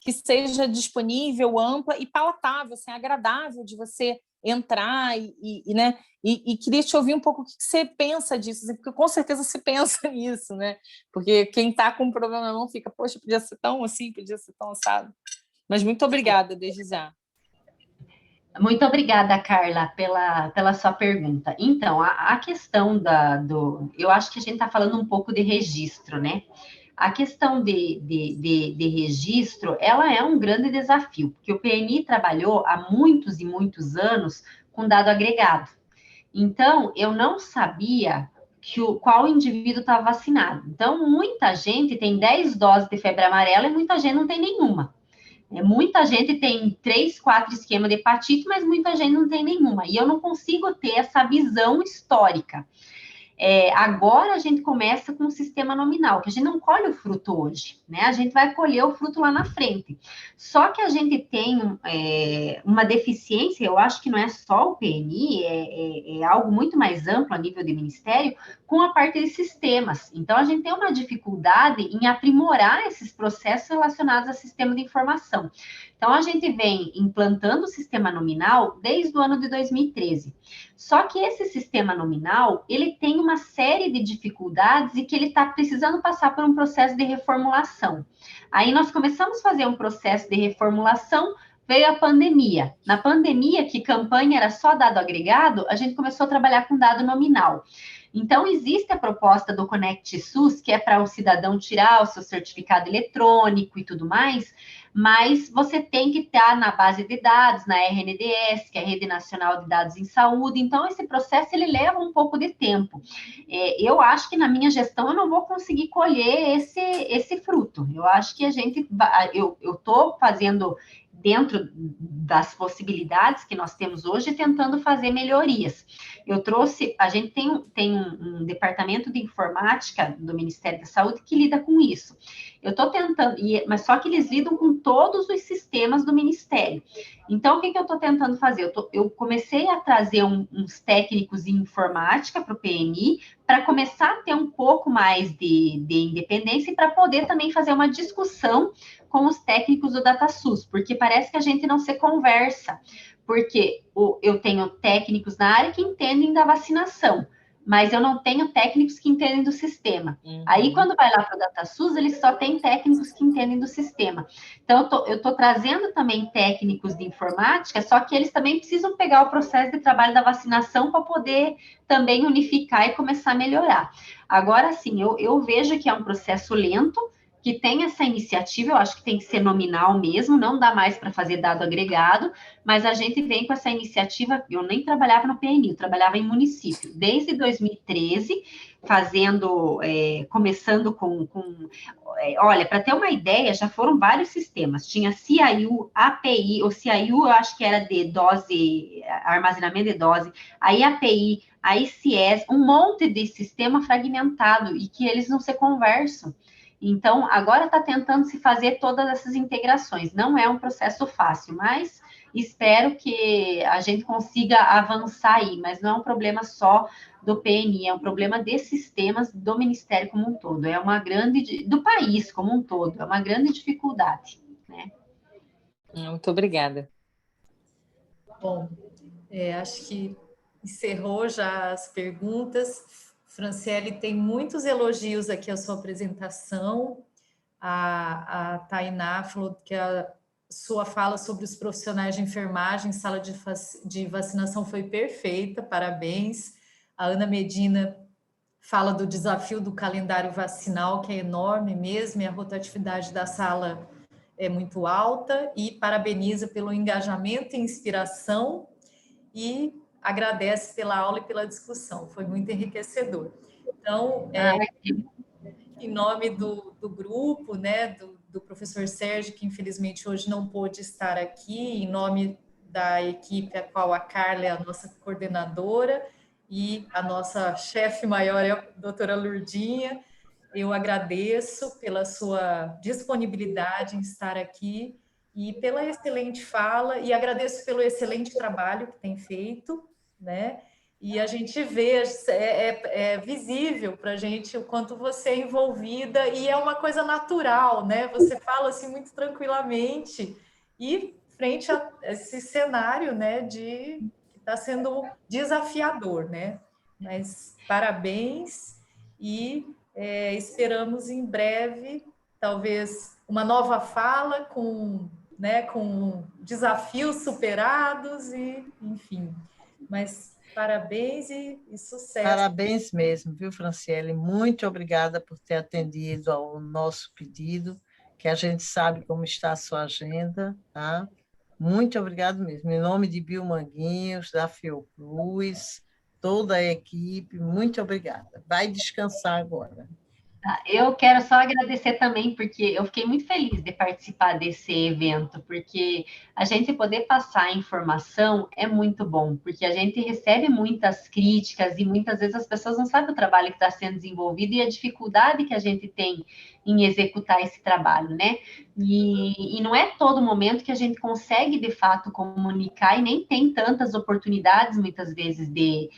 que seja disponível, ampla e palatável, assim, agradável de você entrar né? E queria te ouvir um pouco o que você pensa disso, assim, porque com certeza você pensa nisso, né? Porque quem está com um problema na mão fica, poxa, podia ser tão assim, podia ser tão assado. Mas muito obrigada, desde já. Muito obrigada, Carla, pela sua pergunta. Então, a questão eu acho que a gente está falando um pouco de registro, né? A questão de registro, ela é um grande desafio, porque o PNI trabalhou há muitos e muitos anos com dado agregado. Então, eu não sabia qual indivíduo estava vacinado. Então, muita gente tem 10 doses de febre amarela e muita gente não tem nenhuma. Muita gente tem 3, 4 esquemas de hepatite, mas muita gente não tem nenhuma. E eu não consigo ter essa visão histórica. Agora a gente começa com o sistema nominal, que a gente não colhe o fruto hoje, né? A gente vai colher o fruto lá na frente. Só que a gente tem uma deficiência, eu acho que não é só o PNI, é algo muito mais amplo a nível de ministério, com a parte de sistemas. Então, a gente tem uma dificuldade em aprimorar esses processos relacionados a sistema de informação. Então, a gente vem implantando o sistema nominal desde o ano de 2013. Só que esse sistema nominal, ele tem uma série de dificuldades e que ele está precisando passar por um processo de reformulação. Aí nós começamos a fazer um processo de reformulação, veio a pandemia. Na pandemia, que campanha era só dado agregado, a gente começou a trabalhar com dado nominal. Então, existe a proposta do Conect SUS, que é para o cidadão tirar o seu certificado eletrônico e tudo mais, mas você tem que estar na base de dados, na RNDS, que é a Rede Nacional de Dados em Saúde. Então, esse processo, ele leva um pouco de tempo. Eu acho que na minha gestão eu não vou conseguir colher esse fruto. Eu acho que eu estou fazendo dentro das possibilidades que nós temos hoje, tentando fazer melhorias. A gente tem um departamento de informática do Ministério da Saúde que lida com isso. Eu estou tentando, mas só que eles lidam com todos os sistemas do Ministério. Então, o que eu estou tentando fazer? Eu comecei a trazer uns técnicos em informática para o PNI, para começar a ter um pouco mais de independência e para poder também fazer uma discussão com os técnicos do DataSUS, porque parece que a gente não se conversa, porque eu tenho técnicos na área que entendem da vacinação, mas eu não tenho técnicos que entendem do sistema. Aí, quando vai lá para o DataSUS, eles só têm técnicos que entendem do sistema. Então, eu estou trazendo também técnicos de informática, só que eles também precisam pegar o processo de trabalho da vacinação para poder também unificar e começar a melhorar. Agora, sim, eu vejo que é um processo lento, que tem essa iniciativa, eu acho que tem que ser nominal mesmo, não dá mais para fazer dado agregado, mas a gente vem com essa iniciativa, eu nem trabalhava no PNI, eu trabalhava em município, desde 2013, começando com olha, para ter uma ideia, já foram vários sistemas. Tinha CIU, API, o CIU eu acho que era de dose, armazenamento de dose, aí API, aí ICS, um monte de sistema fragmentado e que eles não se conversam. Então, agora está tentando se fazer todas essas integrações. Não é um processo fácil, mas espero que a gente consiga avançar aí, mas não é um problema só do PNI, é um problema de sistemas do Ministério como um todo, é uma grande, do país como um todo, é uma grande dificuldade, né? Muito obrigada. Bom, acho que encerrou já as perguntas. Franciele, tem muitos elogios aqui à sua apresentação. A Tainá falou que a sua fala sobre os profissionais de enfermagem, sala de vacinação foi perfeita, parabéns. A Ana Medina fala do desafio do calendário vacinal, que é enorme mesmo, e a rotatividade da sala é muito alta, e parabeniza pelo engajamento e inspiração, e agradece pela aula e pela discussão, foi muito enriquecedor. Então, em nome do grupo, né, do professor Sérgio, que infelizmente hoje não pôde estar aqui, em nome da equipe, a qual a Carla é a nossa coordenadora, e a nossa chefe maior é a doutora Lurdinha, eu agradeço pela sua disponibilidade em estar aqui e pela excelente fala, e agradeço pelo excelente trabalho que tem feito, né? E a gente vê, é visível para a gente o quanto você é envolvida, e é uma coisa natural, né? Você fala assim muito tranquilamente, e frente a esse cenário, né, que está sendo desafiador, né? Mas parabéns, e esperamos em breve, talvez, uma nova fala com desafios superados, e enfim. Mas parabéns e sucesso. Parabéns mesmo, viu, Franciele? Muito obrigada por ter atendido ao nosso pedido, que a gente sabe como está a sua agenda, tá? Muito obrigado mesmo. Em nome de Bill Manguinhos, da Fiocruz, toda a equipe, muito obrigada. Vai descansar agora. Eu quero só agradecer também, porque eu fiquei muito feliz de participar desse evento, porque a gente poder passar a informação é muito bom, porque a gente recebe muitas críticas e muitas vezes as pessoas não sabem o trabalho que está sendo desenvolvido e a dificuldade que a gente tem em executar esse trabalho, né? E não é todo momento que a gente consegue, de fato, comunicar, e nem tem tantas oportunidades, muitas vezes, de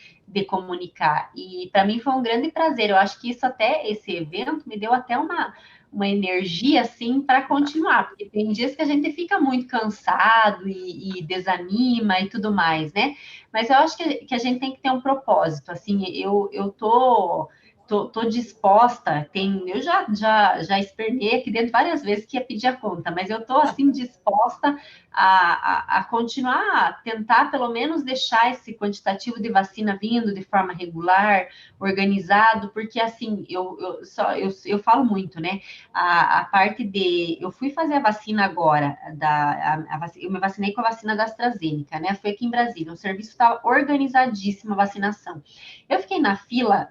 comunicar. E para mim foi um grande prazer. Eu acho que isso até, esse evento, me deu até uma energia, assim, para continuar, porque tem dias que a gente fica muito cansado e desanima e tudo mais, né? Mas eu acho que a gente tem que ter um propósito, assim, eu tô disposta, eu já espernei aqui dentro várias vezes que ia pedir a conta, mas eu tô, assim, disposta a continuar, a tentar pelo menos deixar esse quantitativo de vacina vindo de forma regular, organizado, porque assim, eu falo muito, né? A parte de. Eu fui fazer a vacina agora, eu me vacinei com a vacina da AstraZeneca, né? Foi aqui em Brasília, o serviço estava organizadíssimo a vacinação. Eu fiquei na fila,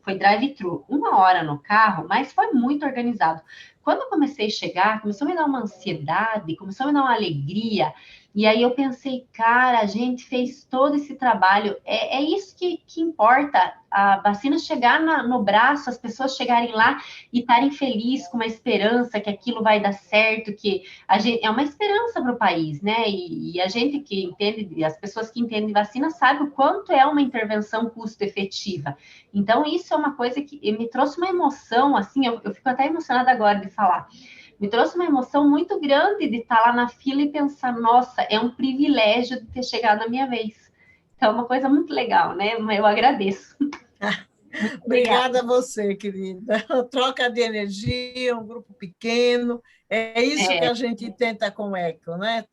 foi drive-thru, 1 hora no carro, mas foi muito organizado. Quando eu comecei a chegar, começou a me dar uma ansiedade, começou a me dar uma alegria, e aí eu pensei, cara, a gente fez todo esse trabalho, é isso que importa, a vacina chegar no braço, as pessoas chegarem lá e estarem felizes, com uma esperança que aquilo vai dar certo, que é uma esperança para o país, né? E a gente que entende, as pessoas que entendem vacina sabem o quanto é uma intervenção custo-efetiva. Então, isso é uma coisa que me trouxe uma emoção, assim, eu fico até emocionada agora de falar. Me trouxe uma emoção muito grande de estar lá na fila e pensar, nossa, é um privilégio de ter chegado a minha vez. Então, é uma coisa muito legal, né? Eu agradeço. Obrigada a você, querida. Troca de energia, um grupo pequeno, é isso que a gente tenta com o ECO, né?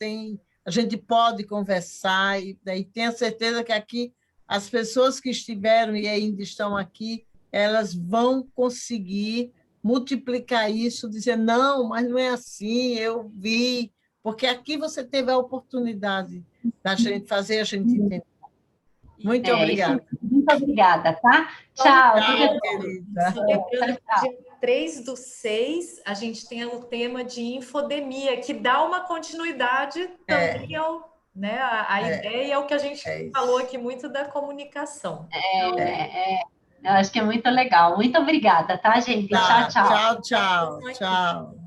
A gente pode conversar, e tenha certeza que aqui as pessoas que estiveram e ainda estão aqui, elas vão conseguir multiplicar isso, dizer, não, mas não é assim, eu vi, porque aqui você teve a oportunidade da gente fazer a gente entender. Muito obrigada. Muito obrigada, tá? Tchau. Tchau, querida. Dia 3/6, a gente tem o tema de infodemia, que dá uma continuidade também ao, né? A ideia é o que a gente falou aqui muito da comunicação. Eu acho que é muito legal. Muito obrigada, tá, gente? Tá, Tchau, tchau. tchau, tchau, tchau.